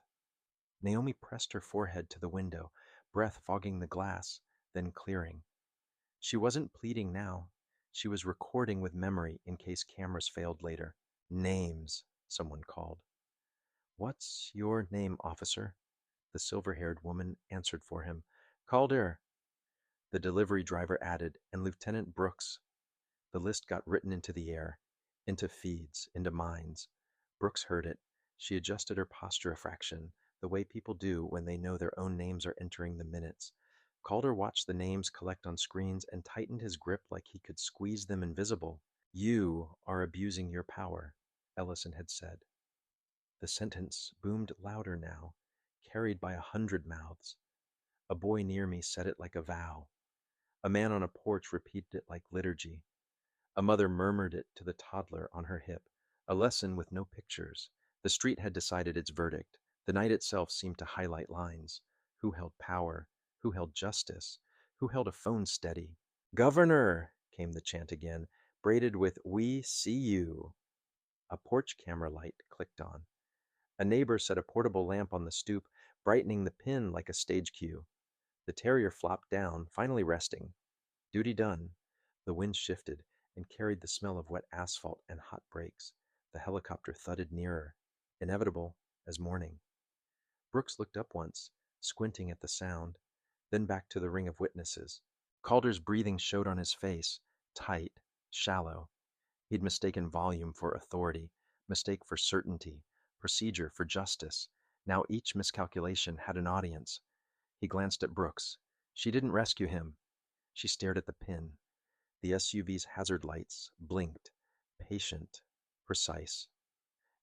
Naomi pressed her forehead to the window, breath fogging the glass, then clearing. She wasn't pleading now. She was recording with memory in case cameras failed later. Names, someone called. What's your name, officer? The silver-haired woman answered for him. Calder. The delivery driver added, and Lieutenant Brooks. The list got written into the air, into feeds, into minds. Brooks heard it. She adjusted her posture a fraction, the way people do when they know their own names are entering the minutes. Calder watched the names collect on screens and tightened his grip like he could squeeze them invisible. You are abusing your power, Ellison had said. The sentence boomed louder now, carried by 100 mouths. A boy near me said it like a vow. A man on a porch repeated it like liturgy. A mother murmured it to the toddler on her hip. A lesson with no pictures. The street had decided its verdict. The night itself seemed to highlight lines. Who held power? Who held justice? Who held a phone steady? Governor! Came the chant again, braided with "We see you." A porch camera light clicked on. A neighbor set a portable lamp on the stoop, brightening the pin like a stage cue. The terrier flopped down, finally resting. Duty done. The wind shifted and carried the smell of wet asphalt and hot brakes. The helicopter thudded nearer, inevitable as morning. Brooks looked up once, squinting at the sound, then back to the ring of witnesses. Calder's breathing showed on his face, tight, shallow. He'd mistaken volume for authority, mistake for certainty, procedure for justice. Now each miscalculation had an audience. He glanced at Brooks. She didn't rescue him. She stared at the pin. The SUV's hazard lights blinked, patient, precise.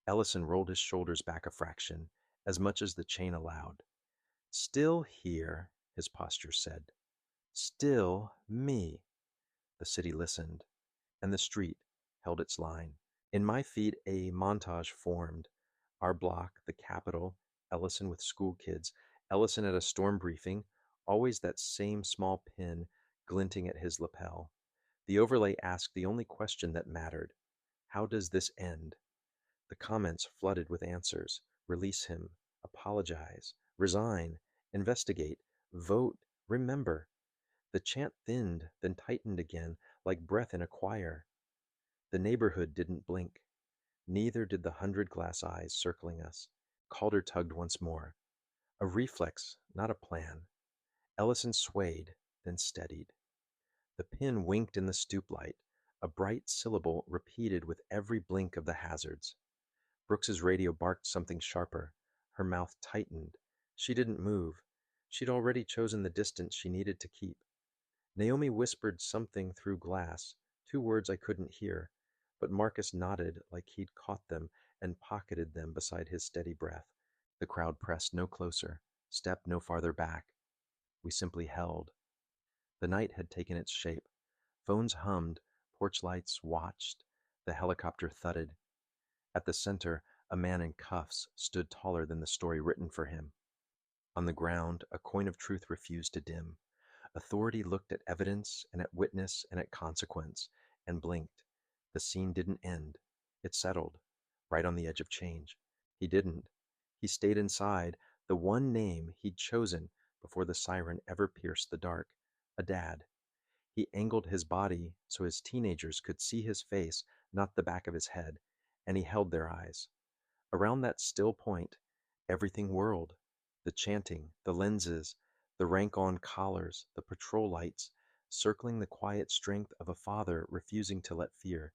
Ellison rolled his shoulders back a fraction, as much as the chain allowed. Still here, his posture said. Still me. The city listened, and the street held its line. In my feed, a montage formed. Our block, the Capitol, Ellison with school kids, Ellison at a storm briefing, always that same small pin glinting at his lapel. The overlay asked the only question that mattered. How does this end? The comments flooded with answers. Release him. Apologize. Resign. Investigate. Vote. Remember. The chant thinned, then tightened again, like breath in a choir. The neighborhood didn't blink. Neither did the 100 glass eyes circling us. Calder tugged once more. A reflex, not a plan. Ellison swayed, then steadied. The pin winked in the stoop light, a bright syllable repeated with every blink of the hazards. Brooks's radio barked something sharper. Her mouth tightened. She didn't move. She'd already chosen the distance she needed to keep. Naomi whispered something through glass, 2 words I couldn't hear, but Marcus nodded like he'd caught them and pocketed them beside his steady breath. The crowd pressed no closer, stepped no farther back. We simply held. The night had taken its shape. Phones hummed, porch lights watched, the helicopter thudded. At the center, a man in cuffs stood taller than the story written for him. On the ground, a coin of truth refused to dim. Authority looked at evidence and at witness and at consequence, and blinked. The scene didn't end. It settled, right on the edge of change. He didn't. He stayed inside, the one name he'd chosen before the siren ever pierced the dark. A dad. He angled his body so his teenagers could see his face, not the back of his head, and he held their eyes. Around that still point, everything whirled. The chanting, the lenses, the rank-on collars, the patrol lights, circling the quiet strength of a father refusing to let fear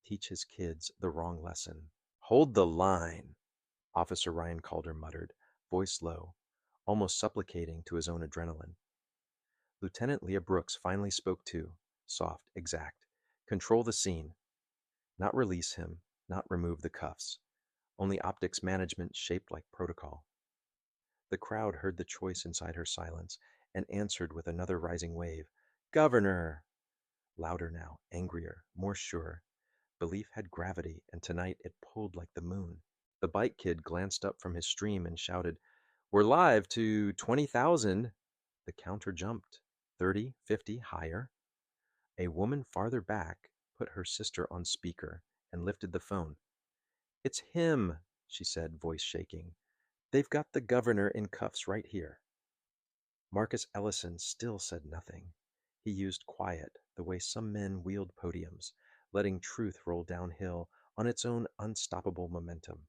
teach his kids the wrong lesson. Hold the line, Officer Ryan Calder muttered, voice low, almost supplicating to his own adrenaline. Lieutenant Leah Brooks finally spoke too, soft, exact. Control the scene. Not release him, not remove the cuffs. Only optics management shaped like protocol. The crowd heard the choice inside her silence and answered with another rising wave. Governor! Louder now, angrier, more sure. Belief had gravity, and tonight it pulled like the moon. The bike kid glanced up from his stream and shouted, We're live to 20,000. The counter jumped. 30, 50, higher. A woman farther back put her sister on speaker and lifted the phone. It's him, she said, voice shaking. They've got the governor in cuffs right here. Marcus Ellison still said nothing. He used quiet, the way some men wield podiums, letting truth roll downhill on its own unstoppable momentum.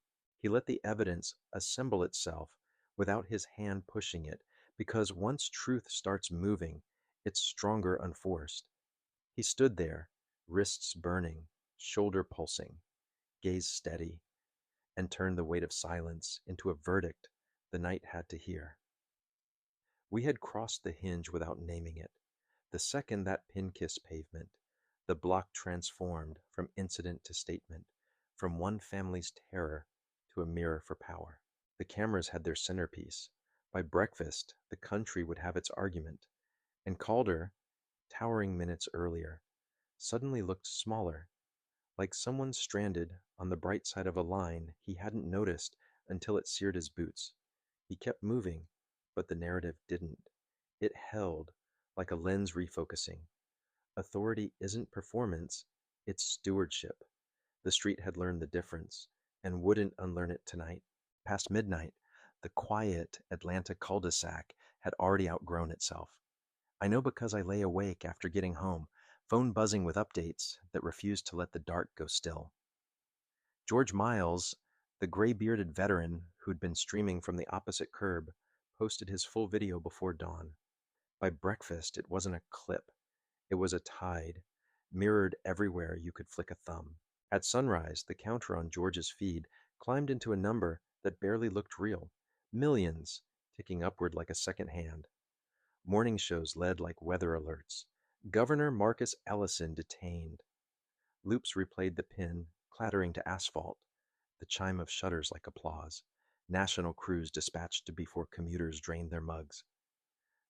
He let the evidence assemble itself without his hand pushing it, because once truth starts moving, it's stronger unforced. He stood there, wrists burning, shoulder pulsing, gaze steady, and turned the weight of silence into a verdict the night had to hear. We had crossed the hinge without naming it. The second that pin kissed pavement, The block transformed from incident to statement, from one family's terror to a mirror for power. The cameras had their centerpiece. By breakfast, the country would have its argument, and Calder, towering minutes earlier, suddenly looked smaller, like someone stranded on the bright side of a line he hadn't noticed until it seared his boots. He kept moving, but the narrative didn't. It held, like a lens refocusing. Authority isn't performance, it's stewardship. The street had learned the difference, and wouldn't unlearn it tonight. Past midnight, the quiet Atlanta cul-de-sac had already outgrown itself. I know because I lay awake after getting home, phone buzzing with updates that refused to let the dark go still. George Miles, the gray-bearded veteran who'd been streaming from the opposite curb, posted his full video before dawn. By breakfast, it wasn't a clip. It was a tide, mirrored everywhere you could flick a thumb. At sunrise, the counter on George's feed climbed into a number that barely looked real. Millions, ticking upward like a second hand. Morning shows led like weather alerts. Governor Marcus Ellison detained. Loops replayed the pin, clattering to asphalt. The chime of shutters like applause. National crews dispatched before commuters drained their mugs.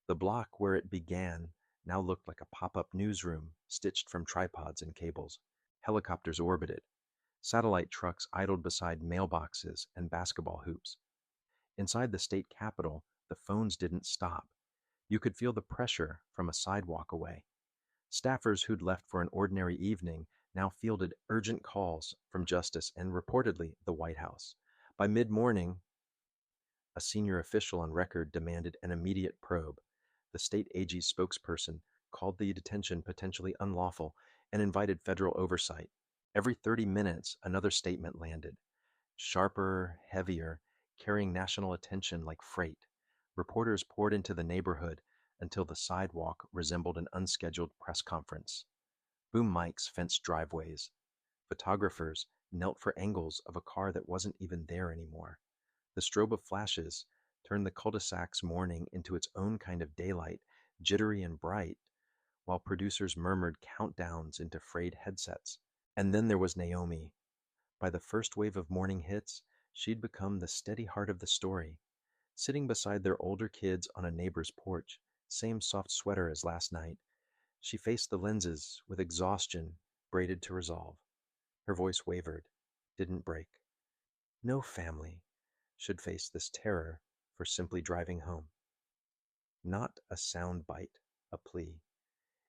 The block where it began now looked like a pop-up newsroom stitched from tripods and cables. Helicopters orbited. Satellite trucks idled beside mailboxes and basketball hoops. Inside the state capitol, the phones didn't stop. You could feel the pressure from a sidewalk away. Staffers who'd left for an ordinary evening now fielded urgent calls from Justice and reportedly the White House. By mid-morning, a senior official on record demanded an immediate probe. The state AG's spokesperson called the detention potentially unlawful and invited federal oversight. Every 30 minutes, another statement landed, sharper, heavier, carrying national attention like freight. Reporters poured into the neighborhood until the sidewalk resembled an unscheduled press conference. Boom mics fenced driveways. Photographers knelt for angles of a car that wasn't even there anymore. The strobe of flashes turned the cul-de-sac's morning into its own kind of daylight, jittery and bright, while producers murmured countdowns into frayed headsets. And then there was Naomi. By the first wave of morning hits, she'd become the steady heart of the story. Sitting beside their older kids on a neighbor's porch, same soft sweater as last night, she faced the lenses with exhaustion braided to resolve. Her voice wavered, didn't break. No family should face this terror for simply driving home. Not a sound bite, a plea.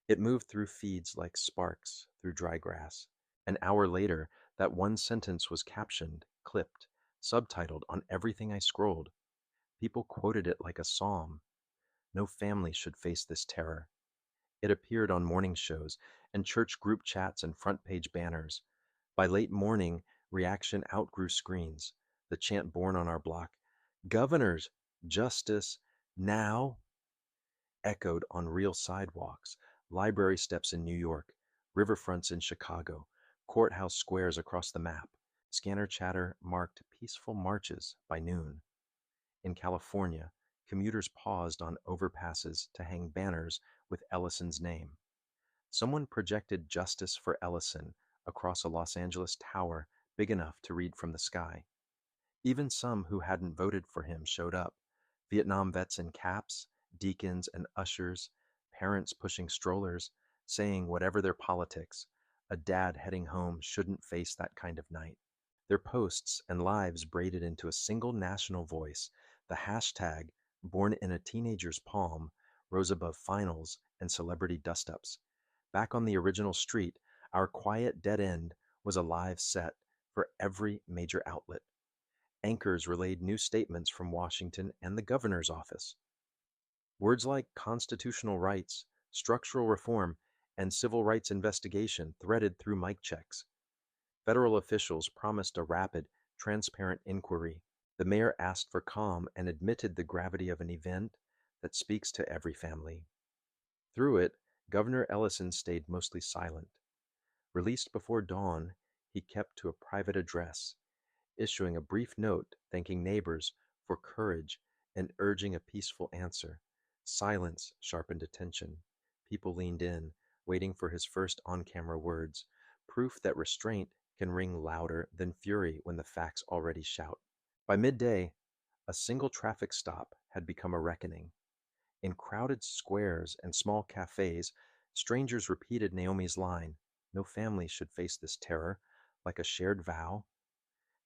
It moved through feeds like sparks through dry grass. An hour later, that one sentence was captioned, clipped, subtitled on everything I scrolled. People quoted it like a psalm. No family should face this terror. It appeared on morning shows and church group chats and front page banners. By late morning, reaction outgrew screens. The chant born on our block, "Governors, justice, now," echoed on real sidewalks, library steps in New York, riverfronts in Chicago, courthouse squares across the map. Scanner chatter marked peaceful marches by noon. In California, commuters paused on overpasses to hang banners with Ellison's name. Someone projected "Justice for Ellison" across a Los Angeles tower big enough to read from the sky. Even some who hadn't voted for him showed up. Vietnam vets in caps, deacons and ushers, parents pushing strollers, saying whatever their politics, a dad heading home shouldn't face that kind of night. Their posts and lives braided into a single national voice. The hashtag, born in a teenager's palm, rose above finals and celebrity dust-ups. Back on the original street, our quiet dead end was a live set for every major outlet. Anchors relayed new statements from Washington and the governor's office. Words like constitutional rights, structural reform, and civil rights investigation threaded through mic checks. Federal officials promised a rapid, transparent inquiry. The mayor asked for calm and admitted the gravity of an event that speaks to every family. Through it, Governor Ellison stayed mostly silent. Released before dawn, he kept to a private address, issuing a brief note thanking neighbors for courage and urging a peaceful answer. Silence sharpened attention. People leaned in, waiting for his first on-camera words, proof that restraint can ring louder than fury when the facts already shout. By midday, a single traffic stop had become a reckoning. In crowded squares and small cafes, strangers repeated Naomi's line, "No family should face this terror," like a shared vow.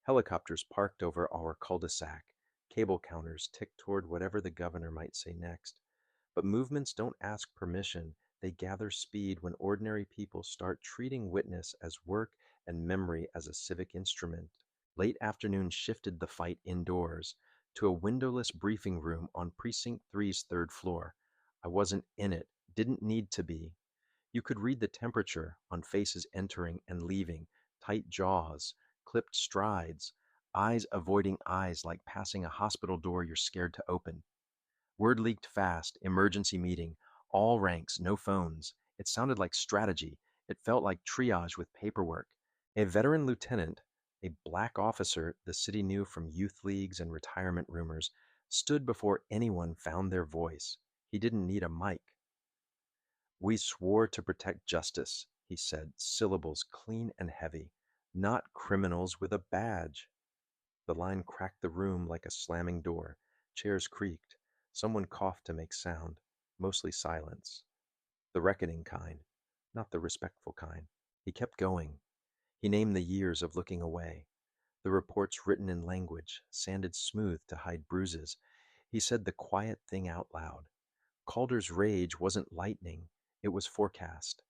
Helicopters parked over our cul-de-sac. Cable counters ticked toward whatever the governor might say next. But movements don't ask permission. They gather speed when ordinary people start treating witness as work and memory as a civic instrument. Late afternoon shifted the fight indoors to a windowless briefing room on Precinct Three's third floor. I wasn't in it, didn't need to be. You could read the temperature on faces entering and leaving, tight jaws, clipped strides, eyes avoiding eyes like passing a hospital door you're scared to open. Word leaked fast, emergency meeting, all ranks, no phones. It sounded like strategy. It felt like triage with paperwork. A veteran lieutenant, a black officer the city knew from youth leagues and retirement rumors, stood before anyone found their voice. He didn't need a mic. "We swore to protect justice," he said, syllables clean and heavy. "Not criminals with a badge." The line cracked the room like a slamming door. Chairs creaked. Someone coughed to make sound. Mostly silence. The reckoning kind, not the respectful kind. He kept going. He named the years of looking away. The reports written in language, sanded smooth to hide bruises. He said the quiet thing out loud. Calder's rage wasn't lightning, it was forecast.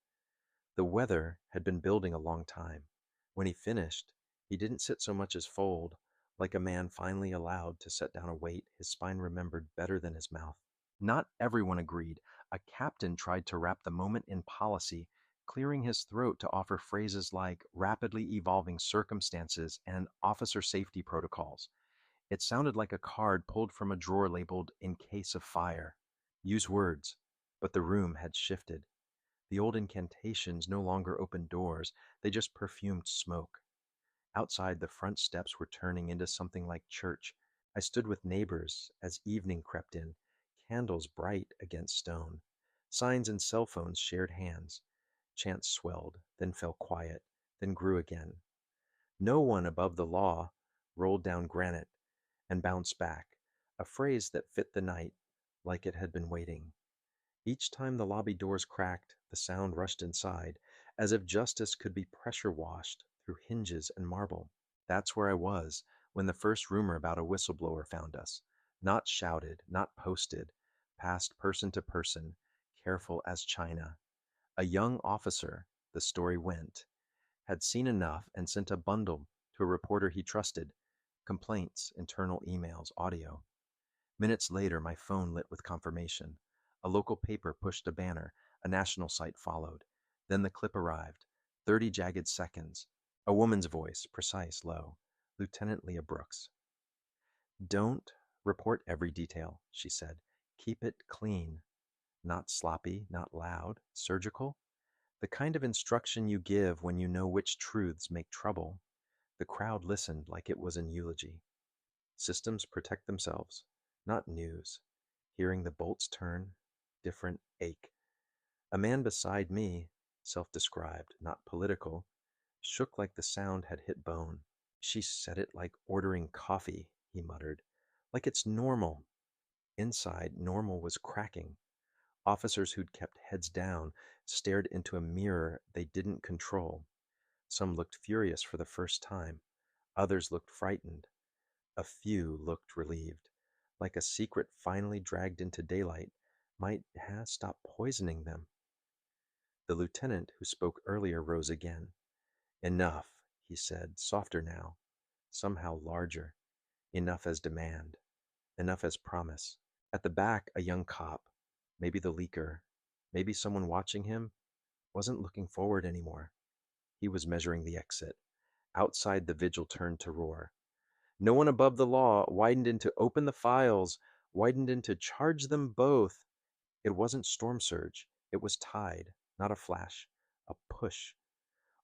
The weather had been building a long time. When he finished, he didn't sit so much as fold, like a man finally allowed to set down a weight his spine remembered better than his mouth. Not everyone agreed. A captain tried to wrap the moment in policy, clearing his throat to offer phrases like rapidly evolving circumstances and officer safety protocols. It sounded like a card pulled from a drawer labeled "in case of fire." Use words, but the room had shifted. The old incantations no longer opened doors, they just perfumed smoke. Outside, the front steps were turning into something like church. I stood with neighbors as evening crept in, candles bright against stone. Signs and cell phones shared hands. Chants swelled, then fell quiet, then grew again. "No one above the law," rolled down granite and bounced back, a phrase that fit the night, like it had been waiting. Each time the lobby doors cracked, the sound rushed inside, as if justice could be pressure washed through hinges and marble. That's where I was when the first rumor about a whistleblower found us. Not shouted, not posted, passed person to person, careful as china. A young officer, the story went, had seen enough and sent a bundle to a reporter he trusted. Complaints, internal emails, audio. Minutes later, my phone lit with confirmation. A local paper pushed a banner. A national site followed. Then the clip arrived. 30 jagged seconds. A woman's voice, precise, low. Lieutenant Leah Brooks. "Don't report every detail," she said. "Keep it clean. Not sloppy, not loud. Surgical. The kind of instruction you give when you know which truths make trouble." The crowd listened like it was an eulogy. Systems protect themselves, not news. Hearing the bolts turn, different ache. A man beside me, self-described, not political, shook like the sound had hit bone. "She said it like ordering coffee," he muttered. "Like it's normal." Inside, normal was cracking. Officers who'd kept heads down stared into a mirror they didn't control. Some looked furious for the first time. Others looked frightened. A few looked relieved, like a secret finally dragged into daylight might stop poisoning them. The lieutenant who spoke earlier rose again. "Enough," he said, softer now, somehow larger. Enough as demand, enough as promise. At the back, a young cop, maybe the leaker, maybe someone watching him, wasn't looking forward anymore. He was measuring the exit. Outside, the vigil turned to roar. "No one above the law," widened into "open the files," widened into "charge them both." It wasn't storm surge. It was tide, not a flash, a push.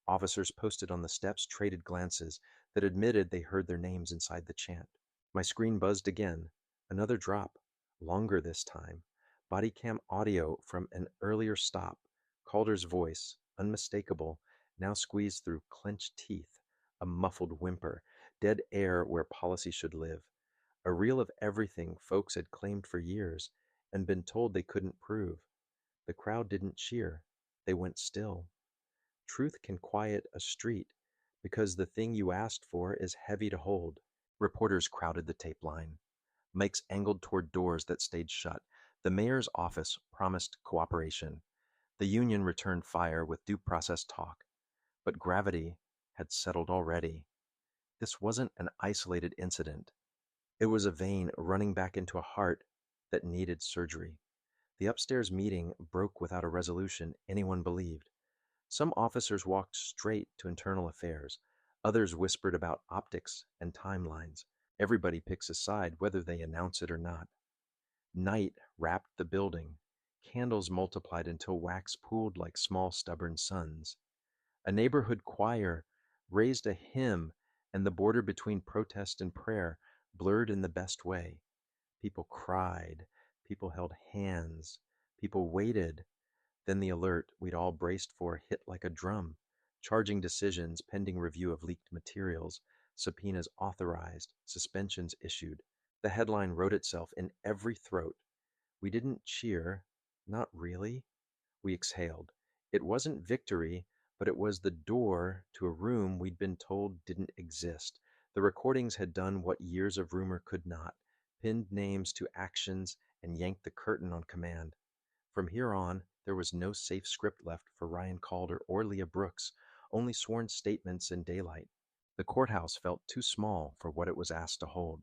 Officers posted on the steps traded glances that admitted they heard their names inside the chant. My screen buzzed again. Another drop, longer this time. Body cam audio from an earlier stop. Calder's voice, unmistakable, now squeezed through clenched teeth, a muffled whimper, dead air where policy should live. A reel of everything folks had claimed for years and been told they couldn't prove. The crowd didn't cheer. They went still. Truth can quiet a street because the thing you asked for is heavy to hold. Reporters crowded the tape line. Mics angled toward doors that stayed shut. The mayor's office promised cooperation. The union returned fire with due process talk. But gravity had settled already. This wasn't an isolated incident. It was a vein running back into a heart that needed surgery. The upstairs meeting broke without a resolution anyone believed. Some officers walked straight to internal affairs. Others whispered about optics and timelines. Everybody picks a side whether they announce it or not. Night wrapped the building. Candles multiplied until wax pooled like small stubborn suns. A neighborhood choir raised a hymn, and the border between protest and prayer blurred in the best way. People cried. People held hands. People waited. Then the alert we'd all braced for hit like a drum, charging decisions pending review of leaked materials, subpoenas authorized, suspensions issued. The headline wrote itself in every throat. We didn't cheer, not really. We exhaled. It wasn't victory, but it was the door to a room we'd been told didn't exist. The recordings had done what years of rumor could not, pinned names to actions and yanked the curtain on command. From here on, there was no safe script left for Ryan Calder or Leah Brooks, only sworn statements in daylight. The courthouse felt too small for what it was asked to hold.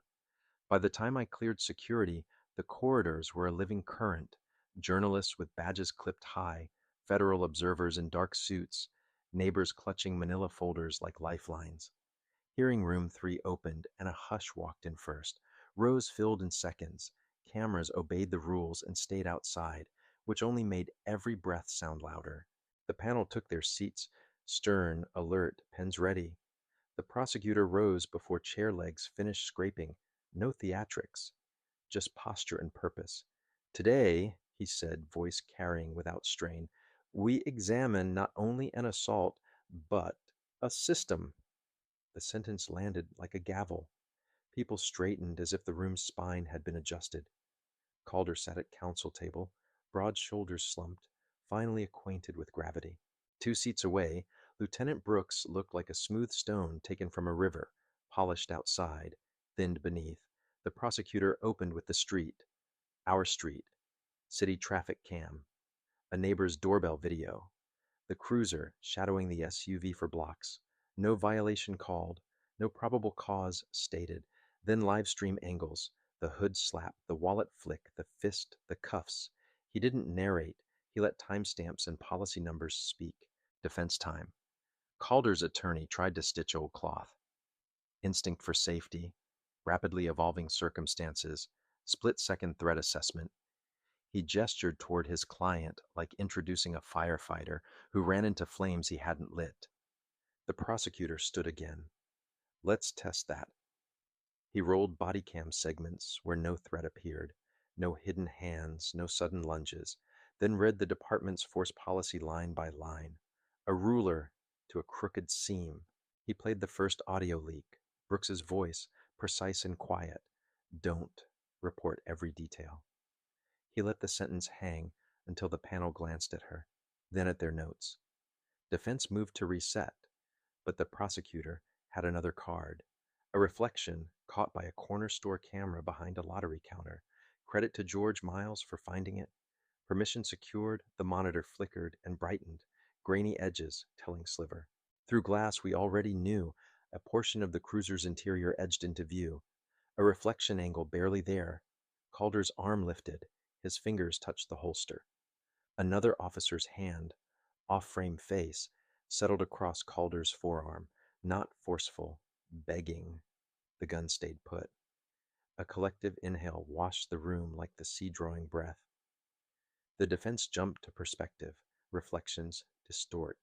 By the time I cleared security, the corridors were a living current. Journalists with badges clipped high, federal observers in dark suits, neighbors clutching manila folders like lifelines. Hearing room 3 opened, and a hush walked in first. Rows filled in seconds. Cameras obeyed the rules and stayed outside, which only made every breath sound louder. The panel took their seats, stern, alert, pens ready. The prosecutor rose before chair legs finished scraping. No theatrics, just posture and purpose. Today, he said, voice carrying without strain, we examine not only an assault, but a system. The sentence landed like a gavel. People straightened as if the room's spine had been adjusted. Calder sat at counsel table, broad shoulders slumped, finally acquainted with gravity. 2 seats away, Lieutenant Brooks looked like a smooth stone taken from a river, polished outside, thinned beneath. The prosecutor opened with the street, our street, city traffic cam, a neighbor's doorbell video, the cruiser shadowing the SUV for blocks. No violation called, no probable cause stated. Then live stream angles, the hood slap, the wallet flick, the fist, the cuffs. He didn't narrate. He let timestamps and policy numbers speak. Defense time. Calder's attorney tried to stitch old cloth. Instinct for safety, rapidly evolving circumstances, split-second threat assessment. He gestured toward his client like introducing a firefighter who ran into flames he hadn't lit. The prosecutor stood again. Let's test that. He rolled body cam segments where no threat appeared, no hidden hands, no sudden lunges, then read the department's force policy line by line, a ruler to a crooked seam. He played the first audio leak, Brooks's voice, precise and quiet. Don't report every detail. He let the sentence hang until the panel glanced at her, then at their notes. Defense moved to reset, but the prosecutor had another card, a reflection caught by a corner store camera behind a lottery counter. Credit to George Miles for finding it. Permission secured, the monitor flickered and brightened, grainy edges telling sliver. Through glass we already knew, a portion of the cruiser's interior edged into view, a reflection angle barely there. Calder's arm lifted, his fingers touched the holster. Another officer's hand, off-frame face, settled across Calder's forearm, not forceful, begging. The gun stayed put. A collective inhale washed the room like the sea drawing breath. The defense jumped to perspective. Reflections distort.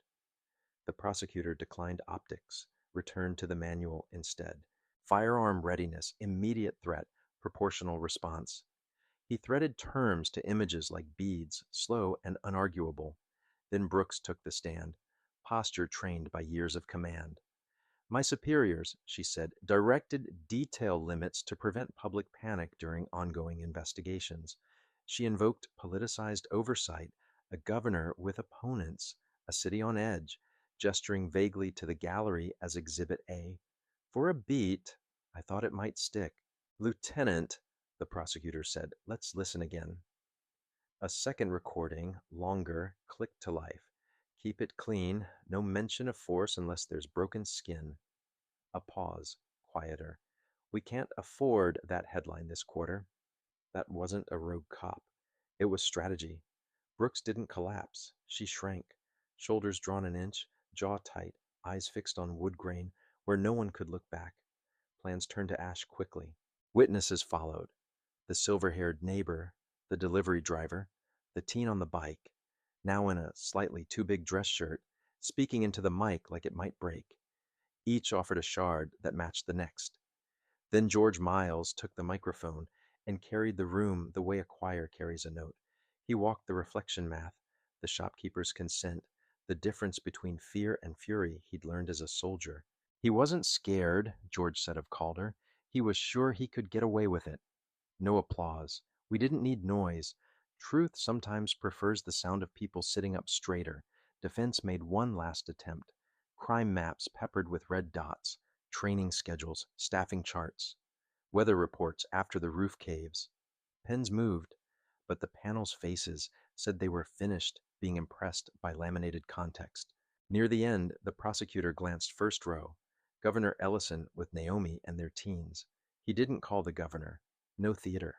The prosecutor declined optics, returned to the manual instead. Firearm readiness, immediate threat, proportional response. He threaded terms to images like beads, slow and unarguable. Then Brooks took the stand, posture trained by years of command. My superiors, she said, directed detail limits to prevent public panic during ongoing investigations. She invoked politicized oversight, a governor with opponents, a city on edge, gesturing vaguely to the gallery as Exhibit A. For a beat, I thought it might stick. Lieutenant, the prosecutor said, let's listen again. A second recording, longer, clicked to life. Keep it clean, no mention of force unless there's broken skin. A pause, quieter. We can't afford that headline this quarter. That wasn't a rogue cop. It was strategy. Brooks didn't collapse. She shrank, shoulders drawn an inch, jaw tight, eyes fixed on wood grain where no one could look back. Plans turned to ash quickly. Witnesses followed. The silver-haired neighbor, the delivery driver, the teen on the bike, now in a slightly too big dress shirt, speaking into the mic like it might break. Each offered a shard that matched the next. Then George Miles took the microphone and carried the room the way a choir carries a note. He walked the reflection math, the shopkeeper's consent, the difference between fear and fury he'd learned as a soldier. He wasn't scared, George said of Calder. He was sure he could get away with it. No applause. We didn't need noise. Truth sometimes prefers the sound of people sitting up straighter. Defense made one last attempt. Crime maps peppered with red dots, training schedules, staffing charts, weather reports after the roof caves. Pens moved, but the panel's faces said they were finished being impressed by laminated context. Near the end, the prosecutor glanced first row. Governor Ellison with Naomi and their teens. He didn't call the governor. No theater.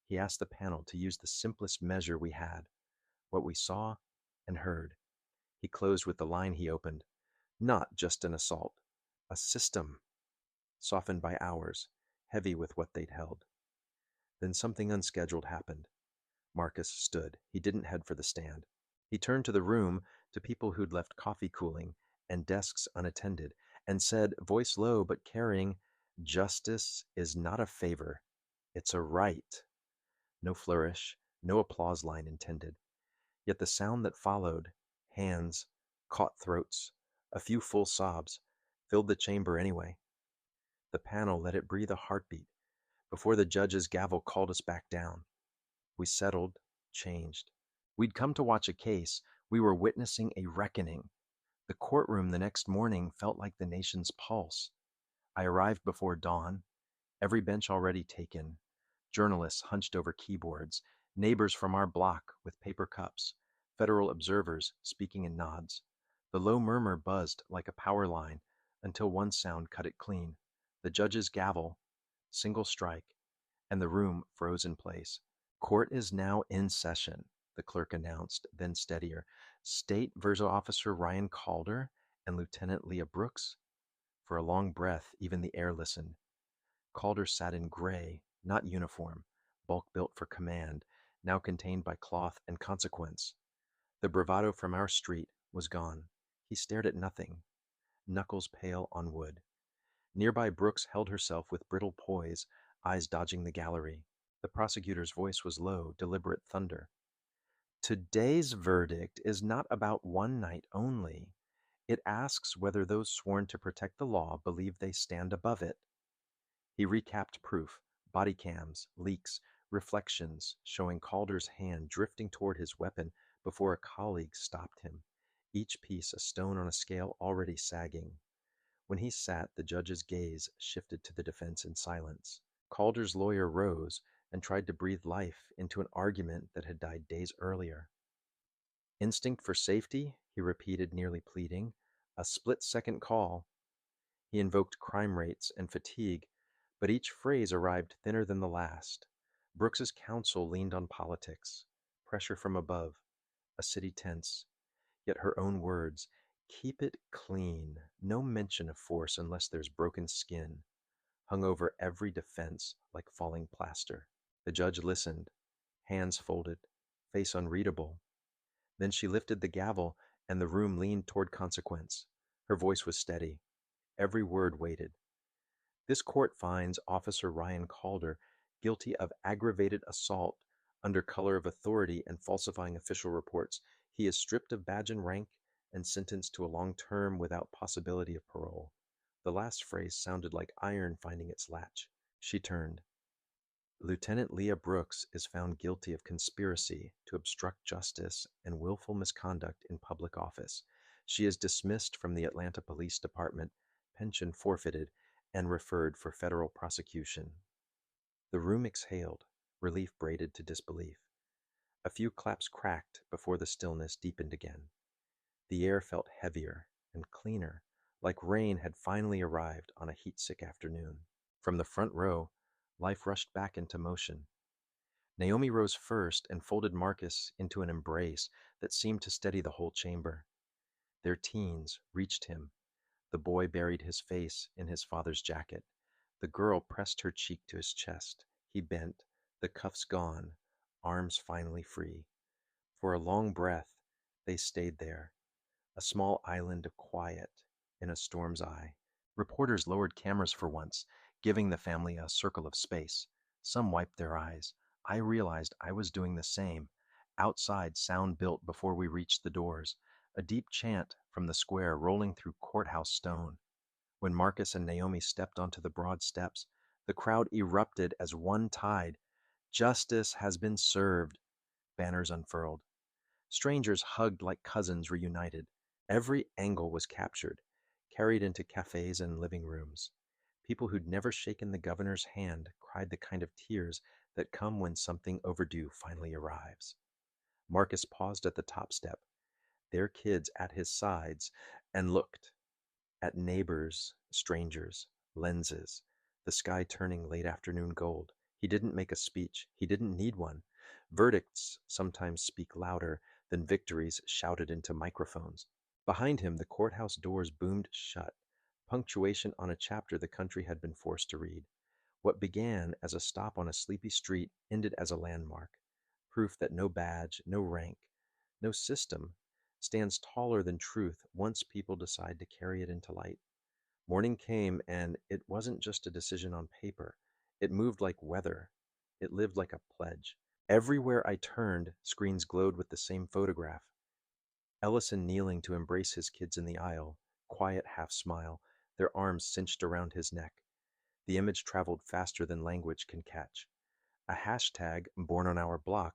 He asked the panel to use the simplest measure we had, what we saw and heard. He closed with the line he opened. Not just an assault. A system, softened by hours, heavy with what they'd held. Then something unscheduled happened. Marcus stood. He didn't head for the stand. He turned to the room, to people who'd left coffee cooling and desks unattended, and said, voice low but carrying, justice is not a favor. It's a right. No flourish, no applause line intended. Yet the sound that followed, hands, caught throats, a few full sobs, filled the chamber anyway. The panel let it breathe a heartbeat before the judge's gavel called us back down. We settled, changed. We'd come to watch a case. We were witnessing a reckoning. The courtroom the next morning felt like the nation's pulse. I arrived before dawn, every bench already taken, journalists hunched over keyboards, neighbors from our block with paper cups, federal observers speaking in nods. The low murmur buzzed like a power line until one sound cut it clean. The judge's gavel, single strike, and the room froze in place. Court is now in session, the clerk announced, then steadier. State versus Officer Ryan Calder and Lieutenant Leah Brooks. For a long breath, even the air listened. Calder sat in gray, not uniform, bulk built for command, now contained by cloth and consequence. The bravado from our street was gone. He stared at nothing, knuckles pale on wood. Nearby Brooks held herself with brittle poise, eyes dodging the gallery. The prosecutor's voice was low, deliberate thunder. Today's verdict is not about one night only. It asks whether those sworn to protect the law believe they stand above it. He recapped proof, body cams, leaks, reflections showing Calder's hand drifting toward his weapon before a colleague stopped him, each piece a stone on a scale already sagging. When he sat, the judge's gaze shifted to the defense in silence. Calder's lawyer rose and tried to breathe life into an argument that had died days earlier. Instinct for safety, he repeated, nearly pleading. A split-second call. He invoked crime rates and fatigue, but each phrase arrived thinner than the last. Brooks's counsel leaned on politics, pressure from above, a city tense. Yet her own words, keep it clean, no mention of force unless there's broken skin, hung over every defense like falling plaster. The judge listened, hands folded, face unreadable. Then she lifted the gavel, and the room leaned toward consequence. Her voice was steady. Every word weighted. This court finds Officer Ryan Calder guilty of aggravated assault under color of authority and falsifying official reports. He is stripped of badge and rank and sentenced to a long term without possibility of parole. The last phrase sounded like iron finding its latch. She turned. Lieutenant Leah Brooks is found guilty of conspiracy to obstruct justice and willful misconduct in public office. She is dismissed from the Atlanta Police Department, pension forfeited, and referred for federal prosecution. The room exhaled, relief braided to disbelief. A few claps cracked before the stillness deepened again. The air felt heavier and cleaner, like rain had finally arrived on a heat-sick afternoon. From the front row, life rushed back into motion. Naomi rose first and folded Marcus into an embrace that seemed to steady the whole chamber. Their teens reached him. The boy buried his face in his father's jacket. The girl pressed her cheek to his chest. He bent, the cuffs gone, arms finally free. For a long breath, they stayed there, a small island of quiet in a storm's eye. Reporters lowered cameras for once, giving the family a circle of space. Some wiped their eyes. I realized I was doing the same. Outside, sound built before we reached the doors, a deep chant from the square rolling through courthouse stone. When Marcus and Naomi stepped onto the broad steps, the crowd erupted as one tide. Justice has been served. Banners unfurled. Strangers hugged like cousins reunited. Every angle was captured, carried into cafes and living rooms. People who'd never shaken the governor's hand cried the kind of tears that come when something overdue finally arrives. Marcus paused at the top step, their kids at his sides, and looked at neighbors, strangers, lenses, the sky turning late afternoon gold. He didn't make a speech. He didn't need one. Verdicts sometimes speak louder than victories shouted into microphones. Behind him, the courthouse doors boomed shut, punctuation on a chapter the country had been forced to read. What began as a stop on a sleepy street ended as a landmark, proof that no badge, no rank, no system stands taller than truth once people decide to carry it into light. Morning came, and it wasn't just a decision on paper. It moved like weather. It lived like a pledge. Everywhere I turned, screens glowed with the same photograph. Ellison kneeling to embrace his kids in the aisle, quiet half smile, their arms cinched around his neck. The image traveled faster than language can catch. A hashtag born on our block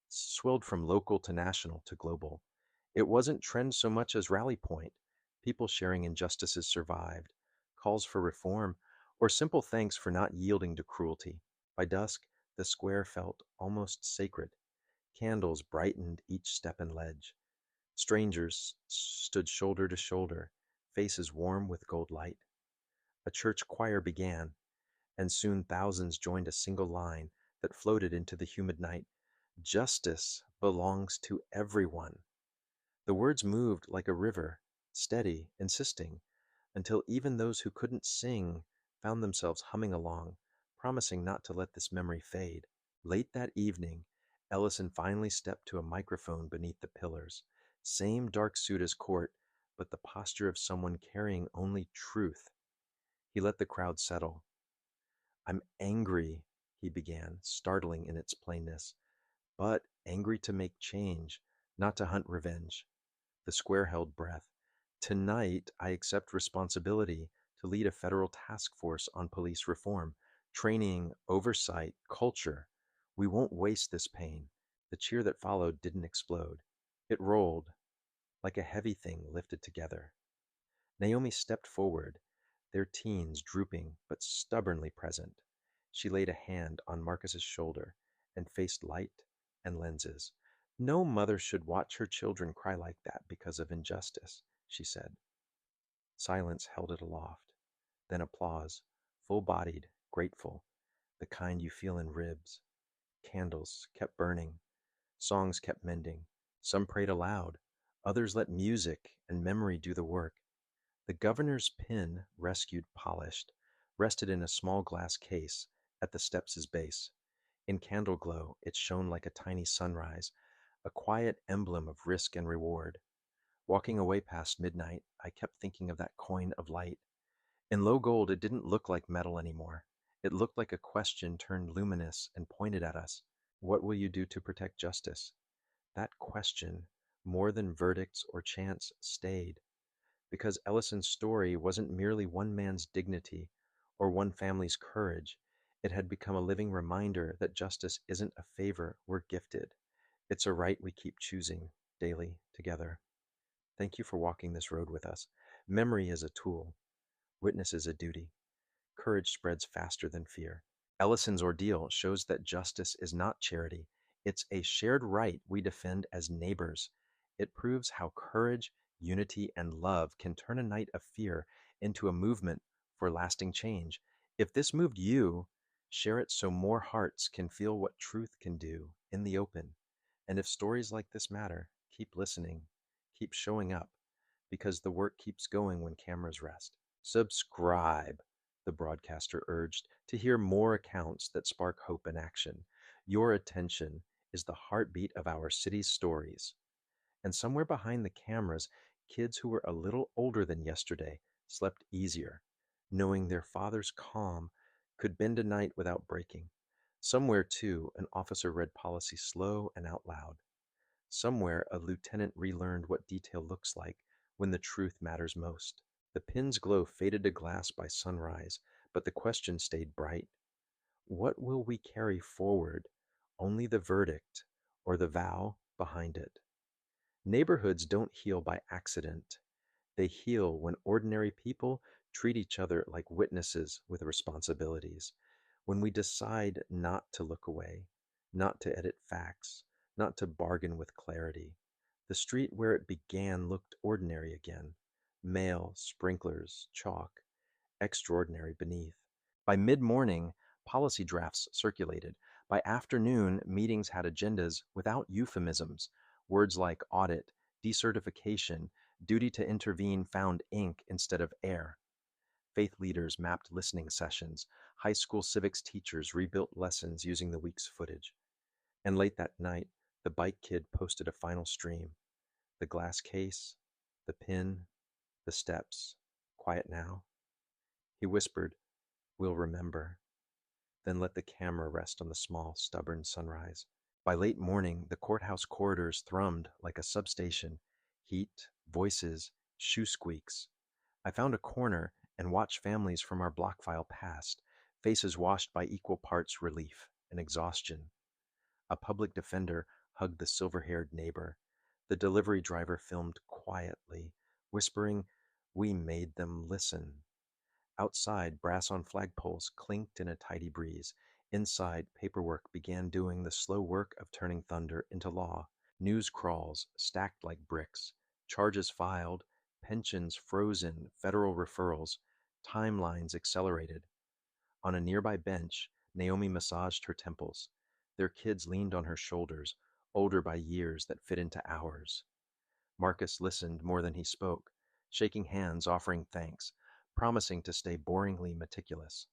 swelled from local to national to global. It wasn't trend so much as rally point. People sharing injustices survived, calls for reform, or simple thanks for not yielding to cruelty. By dusk, the square felt almost sacred. Candles brightened each step and ledge. Strangers stood shoulder to shoulder, faces warm with gold light. A church choir began, and soon thousands joined a single line that floated into the humid night. Justice belongs to everyone. The words moved like a river, steady, insisting, until even those who couldn't sing found themselves humming along, promising not to let this memory fade. Late that evening, Ellison finally stepped to a microphone beneath the pillars. Same dark suit as court, but the posture of someone carrying only truth. He let the crowd settle. "I'm angry," he began, startling in its plainness, "but angry to make change, not to hunt revenge." The square held breath. "Tonight, I accept responsibility to lead a federal task force on police reform, training, oversight, culture. We won't waste this pain." The cheer that followed didn't explode. It rolled, like a heavy thing lifted together. Naomi stepped forward, their teens drooping but stubbornly present. She laid a hand on Marcus's shoulder and faced light and lenses. "No mother should watch her children cry like that because of injustice," she said. Silence held it aloft. Then applause, full-bodied, grateful, the kind you feel in ribs. Candles kept burning. Songs kept mending. Some prayed aloud. Others let music and memory do the work. The governor's pin, rescued polished, rested in a small glass case at the steps' base. In candle glow, it shone like a tiny sunrise, a quiet emblem of risk and reward. Walking away past midnight, I kept thinking of that coin of light. In low gold, it didn't look like metal anymore. It looked like a question turned luminous and pointed at us. What will you do to protect justice? That question, more than verdicts or chance stayed, because Ellison's story wasn't merely one man's dignity or one family's courage. It had become a living reminder that justice isn't a favor we're gifted. It's a right we keep choosing daily together. Thank you for walking this road with us. Memory is a tool, witness is a duty. Courage spreads faster than fear. Ellison's ordeal shows that justice is not charity, it's a shared right we defend as neighbors. It proves how courage, unity, and love can turn a night of fear into a movement for lasting change. If this moved you, share it so more hearts can feel what truth can do in the open. And if stories like this matter, keep listening, keep showing up, because the work keeps going when cameras rest. Subscribe, the broadcaster urged, to hear more accounts that spark hope and action. Your attention is the heartbeat of our city's stories. And somewhere behind the cameras, kids who were a little older than yesterday slept easier, knowing their father's calm could bend a night without breaking. Somewhere, too, an officer read policy slow and out loud. Somewhere, a lieutenant relearned what detail looks like when the truth matters most. The pin's glow faded to glass by sunrise, but the question stayed bright. What will we carry forward? Only the verdict or the vow behind it? Neighborhoods don't heal by accident. They heal when ordinary people treat each other like witnesses with responsibilities. When we decide not to look away, not to edit facts, not to bargain with clarity, the street where it began looked ordinary again. Mail, sprinklers, chalk, extraordinary beneath. By mid morning, policy drafts circulated. By afternoon, meetings had agendas without euphemisms. Words like audit, decertification, duty to intervene found ink instead of air. Faith leaders mapped listening sessions. High school civics teachers rebuilt lessons using the week's footage. And late that night, the bike kid posted a final stream. The glass case, the pin, the steps. Quiet now. He whispered, "We'll remember." Then let the camera rest on the small, stubborn sunrise. By late morning, the courthouse corridors thrummed like a substation. Heat, voices, shoe squeaks. I found a corner and watched families from our block file past, faces washed by equal parts relief and exhaustion. A public defender hugged the silver-haired neighbor. The delivery driver filmed quietly, whispering, "We made them listen." Outside, brass on flagpoles clinked in a tidy breeze. Inside, paperwork began doing the slow work of turning thunder into law. News crawls stacked like bricks, charges filed, pensions frozen, federal referrals, timelines accelerated. On a nearby bench, Naomi massaged her temples. Their kids leaned on her shoulders, older by years that fit into hours. Marcus listened more than he spoke, shaking hands, offering thanks, promising to stay boringly meticulous.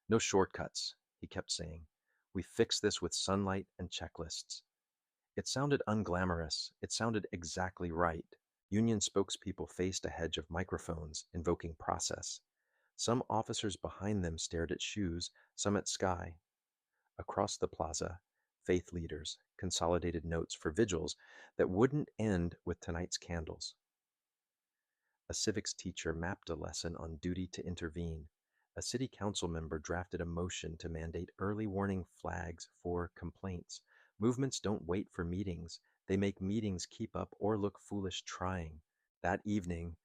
"No shortcuts," he kept saying. "We fix this with sunlight and checklists." It sounded unglamorous. It sounded exactly right. Union spokespeople faced a hedge of microphones, invoking process. Some officers behind them stared at shoes, some at sky. Across the plaza, faith leaders consolidated notes for vigils that wouldn't end with tonight's candles. A civics teacher mapped a lesson on duty to intervene. A city council member drafted a motion to mandate early warning flags for complaints. Movements don't wait for meetings. They make meetings keep up or look foolish trying. That evening,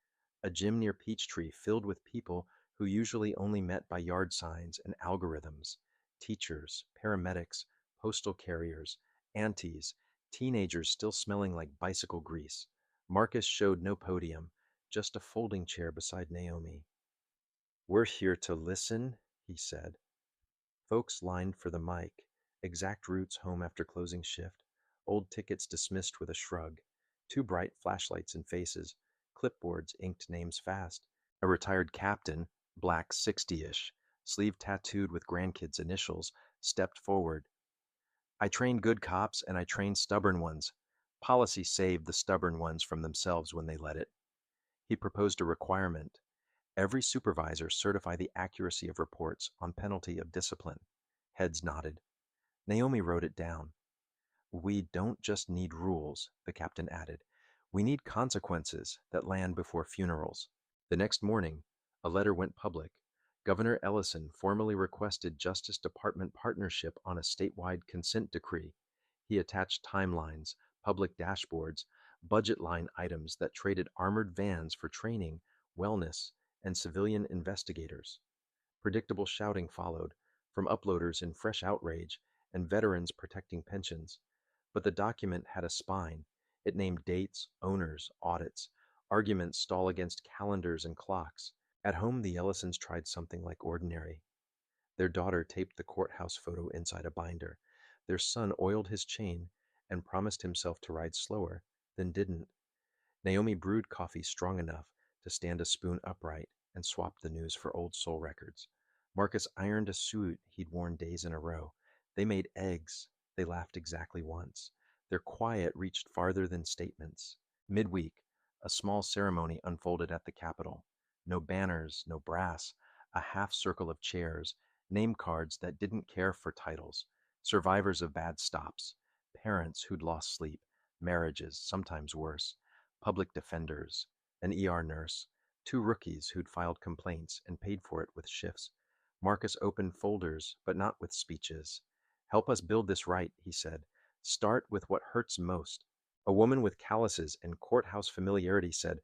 a gym near Peachtree filled with people who usually only met by yard signs and algorithms. Teachers, paramedics, postal carriers, aunties, teenagers still smelling like bicycle grease. Marcus showed no podium, just a folding chair beside Naomi. "We're here to listen," he said. Folks lined for the mic, exact routes home after closing shift, old tickets dismissed with a shrug, two bright flashlights in faces, clipboards inked names fast. A retired captain, black 60-ish, sleeve tattooed with grandkids' initials, stepped forward. "I train good cops and I train stubborn ones. Policy saved the stubborn ones from themselves when they let it." He proposed a requirement. Every supervisor certify the accuracy of reports on penalty of discipline. Heads nodded. Naomi wrote it down. "We don't just need rules," the captain added. We need consequences that land before funerals. The next morning, a letter went public. Governor Ellison formally requested Justice Department partnership on a statewide consent decree. He attached timelines, public dashboards, budget line items that traded armored vans for training, wellness, and civilian investigators. Predictable shouting followed, from uploaders in fresh outrage and veterans protecting pensions. But the document had a spine. It named dates, owners, audits. Arguments stall against calendars and clocks. At home, the Ellisons tried something like ordinary. Their daughter taped the courthouse photo inside a binder. Their son oiled his chain and promised himself to ride slower, then didn't. Naomi brewed coffee strong enough to stand a spoon upright and swapped the news for old soul records. Marcus ironed a suit he'd worn days in a row. They made eggs. They laughed exactly once. Their quiet reached farther than statements. Midweek, a small ceremony unfolded at the Capitol. No banners, no brass, a half circle of chairs, name cards that didn't care for titles, survivors of bad stops, parents who'd lost sleep, marriages, sometimes worse, public defenders, an ER nurse, two rookies who'd filed complaints and paid for it with shifts. Marcus opened folders, but not with speeches. Help us build this right, he said. Start with what hurts most. A woman with calluses and courthouse familiarity said,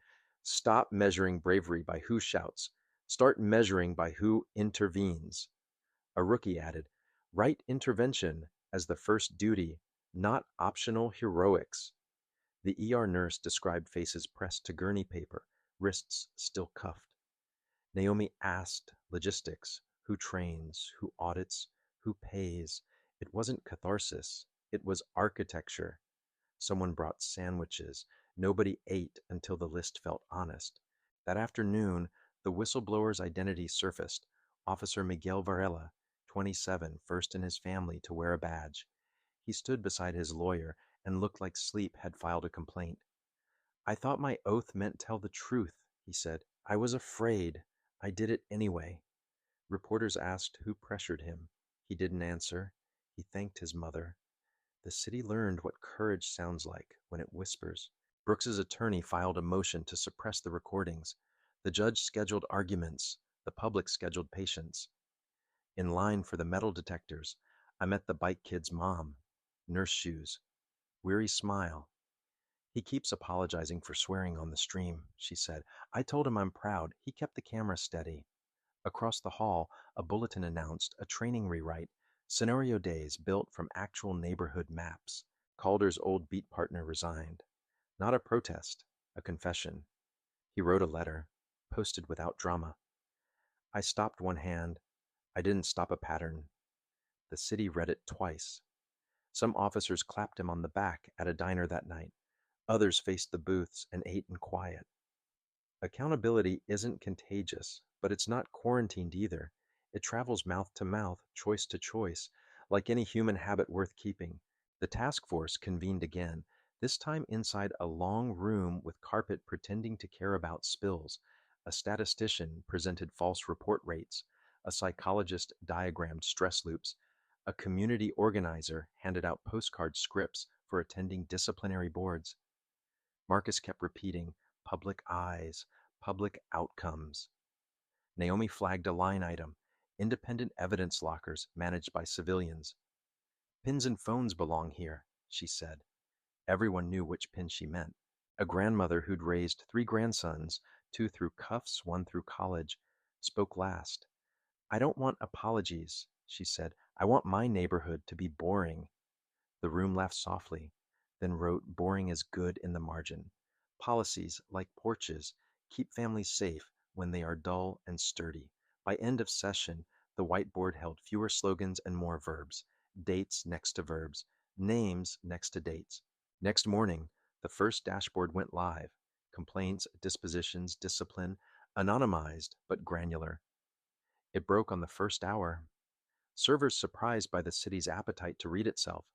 stop measuring bravery by who shouts. Start measuring by who intervenes. A rookie added, right intervention as the first duty, not optional heroics. The ER nurse described faces pressed to gurney paper, wrists still cuffed. Naomi asked logistics, who trains, who audits, who pays. It wasn't catharsis, it was architecture. Someone brought sandwiches. Nobody ate until the list felt honest. That afternoon, the whistleblower's identity surfaced. Officer Miguel Varela, 27, first in his family to wear a badge. He stood beside his lawyer and looked like sleep had filed a complaint. I thought my oath meant tell the truth, he said. I was afraid. I did it anyway. Reporters asked who pressured him. He didn't answer. He thanked his mother. The city learned what courage sounds like when it whispers. Brooks's attorney filed a motion to suppress the recordings. The judge scheduled arguments. The public scheduled patience. In line for the metal detectors, I met the bike kid's mom. Nurse shoes. Weary smile. He keeps apologizing for swearing on the stream, she said. I told him I'm proud. He kept the camera steady. Across the hall, a bulletin announced a training rewrite, scenario days built from actual neighborhood maps. Calder's old beat partner resigned. Not a protest, a confession. He wrote a letter, posted without drama. I stopped one hand. I didn't stop a pattern. The city read it twice. Some officers clapped him on the back at a diner that night. Others faced the booths and ate in quiet. Accountability isn't contagious, but it's not quarantined either. It travels mouth to mouth, choice to choice, like any human habit worth keeping. The task force convened again, this time inside a long room with carpet pretending to care about spills. A statistician presented false report rates. A psychologist diagrammed stress loops. A community organizer handed out postcard scripts for attending disciplinary boards. Marcus kept repeating, public eyes, public outcomes. Naomi flagged a line item, independent evidence lockers managed by civilians. Pins and phones belong here, she said. Everyone knew which pin she meant. A grandmother who'd raised 3 grandsons, 2 through cuffs, 1 through college, spoke last. I don't want apologies, she said. I want my neighborhood to be boring. The room laughed softly, then wrote boring is good in the margin. Policies, like porches, keep families safe when they are dull and sturdy. By end of session, the whiteboard held fewer slogans and more verbs, dates next to verbs, names next to dates. Next morning, the first dashboard went live. Complaints, dispositions, discipline, anonymized but granular. It broke on the first hour. Servers surprised by the city's appetite to read itself.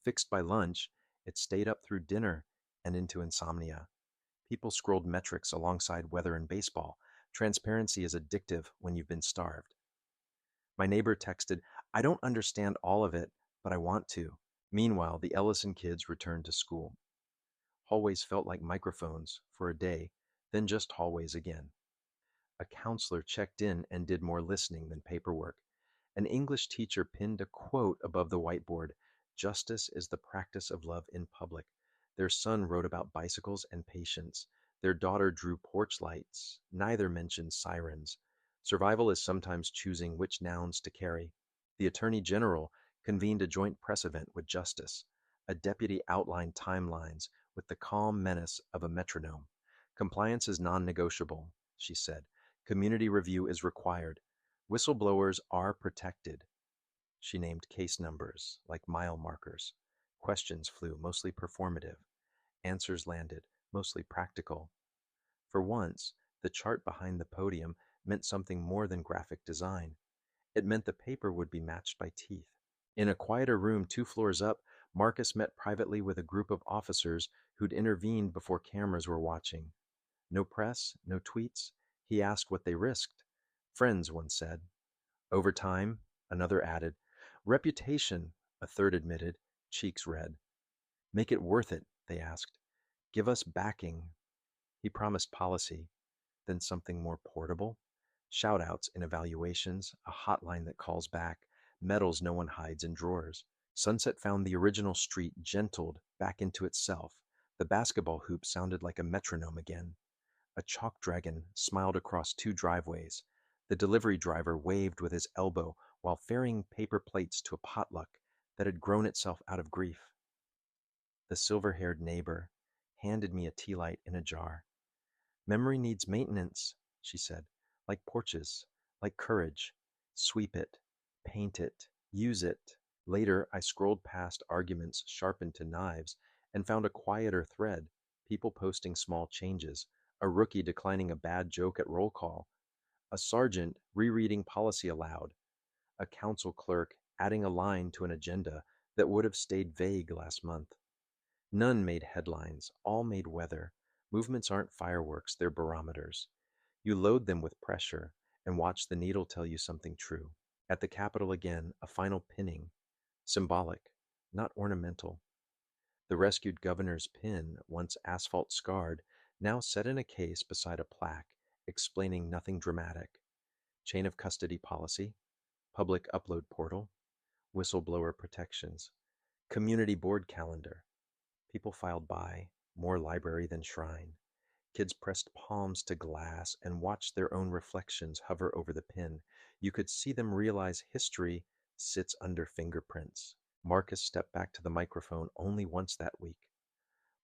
Fixed by lunch, it stayed up through dinner and into insomnia. People scrolled metrics alongside weather and baseball. Transparency is addictive when you've been starved. My neighbor texted, I don't understand all of it, but I want to. Meanwhile, the Ellison kids returned to school. Hallways felt like microphones for a day, then just hallways again. A counselor checked in and did more listening than paperwork. An English teacher pinned a quote above the whiteboard: "Justice is the practice of love in public." Their son wrote about bicycles and patience. Their daughter drew porch lights. Neither mentioned sirens. Survival is sometimes choosing which nouns to carry. The Attorney General convened a joint press event with Justice. A deputy outlined timelines with the calm menace of a metronome. "Compliance is non-negotiable," she said. "Community review is required. Whistleblowers are protected." She named case numbers, like mile markers. Questions flew, mostly performative. Answers landed, mostly practical. For once, the chart behind the podium meant something more than graphic design. It meant the paper would be matched by teeth. In a quieter room 2 floors up, Marcus met privately with a group of officers who'd intervened before cameras were watching. No press, no tweets. He asked what they risked. "Friends," one said. "Over time," another added. "Reputation," a third admitted, cheeks red. "Make it worth it," they asked. "Give us backing." He promised policy, then something more portable. Shout-outs in evaluations, a hotline that calls back, medals no one hides in drawers. Sunset found the original street gentled back into itself. The basketball hoop sounded like a metronome again. A chalk dragon smiled across 2 driveways. The delivery driver waved with his elbow while ferrying paper plates to a potluck that had grown itself out of grief. The silver-haired neighbor handed me a tea light in a jar. "Memory needs maintenance," she said, "like porches, like courage. Sweep it, paint it, use it." Later, I scrolled past arguments sharpened to knives and found a quieter thread: people posting small changes, a rookie declining a bad joke at roll call, a sergeant rereading policy aloud, a council clerk adding a line to an agenda that would have stayed vague last month. None made headlines, all made weather. Movements aren't fireworks, they're barometers. You load them with pressure and watch the needle tell you something true. At the Capitol again, a final pinning. Symbolic, not ornamental. The rescued governor's pin, once asphalt scarred, now set in a case beside a plaque explaining nothing dramatic. Chain of custody policy, public upload portal, whistleblower protections, community board calendar. People filed by, more library than shrine. Kids pressed palms to glass and watched their own reflections hover over the pin. You could see them realize history sits under fingerprints. Marcus stepped back to the microphone only once that week.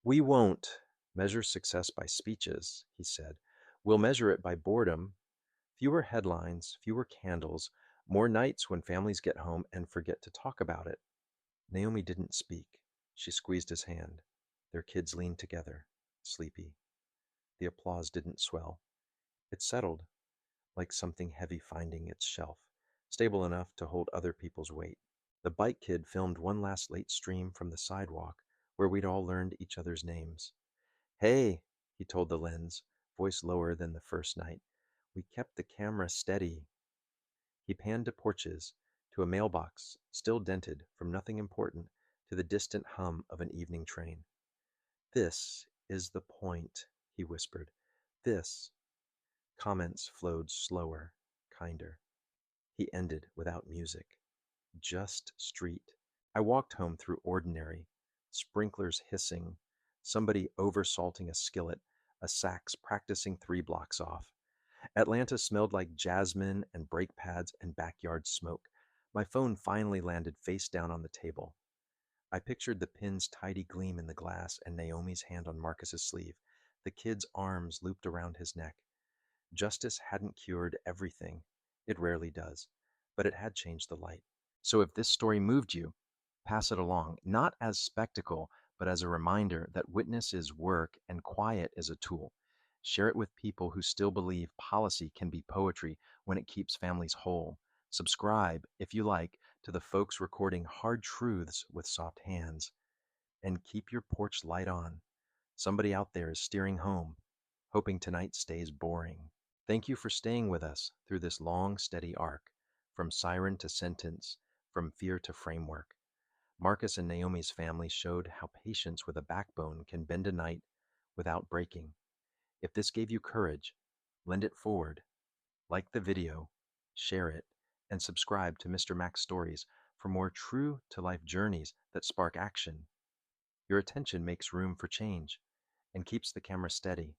"We won't measure success by speeches," he said. "We'll measure it by boredom. Fewer headlines, fewer candles, more nights when families get home and forget to talk about it." Naomi didn't speak. She squeezed his hand. Their kids leaned together, sleepy. The applause didn't swell. It settled, like something heavy finding its shelf, stable enough to hold other people's weight. The bike kid filmed one last late stream from the sidewalk where we'd all learned each other's names. "Hey," he told the lens, voice lower than the first night. "We kept the camera steady." He panned to porches, to a mailbox still dented from nothing important to the distant hum of an evening train. "This is the point," he whispered. "This." Comments flowed slower, kinder. He ended without music. Just street. I walked home through ordinary, sprinklers hissing, somebody oversalting a skillet, a sax practicing 3 blocks off. Atlanta smelled like jasmine and brake pads and backyard smoke. My phone finally landed face down on the table. I pictured the pin's tidy gleam in the glass and Naomi's hand on Marcus's sleeve, the kid's arms looped around his neck. Justice hadn't cured everything. It rarely does. But it had changed the light. So if this story moved you, pass it along, not as spectacle, but as a reminder that witness is work and quiet is a tool. Share it with people who still believe policy can be poetry when it keeps families whole. Subscribe, if you like, to the folks recording hard truths with soft hands. And keep your porch light on. Somebody out there is steering home, hoping tonight stays boring. Thank you for staying with us through this long, steady arc, from siren to sentence, from fear to framework. Marcus and Naomi's family showed how patience with a backbone can bend a night without breaking. If this gave you courage, lend it forward, like the video, share it, and subscribe to Mr. Mac's Stories for more true to life journeys that spark action. Your attention makes room for change and keeps the camera steady.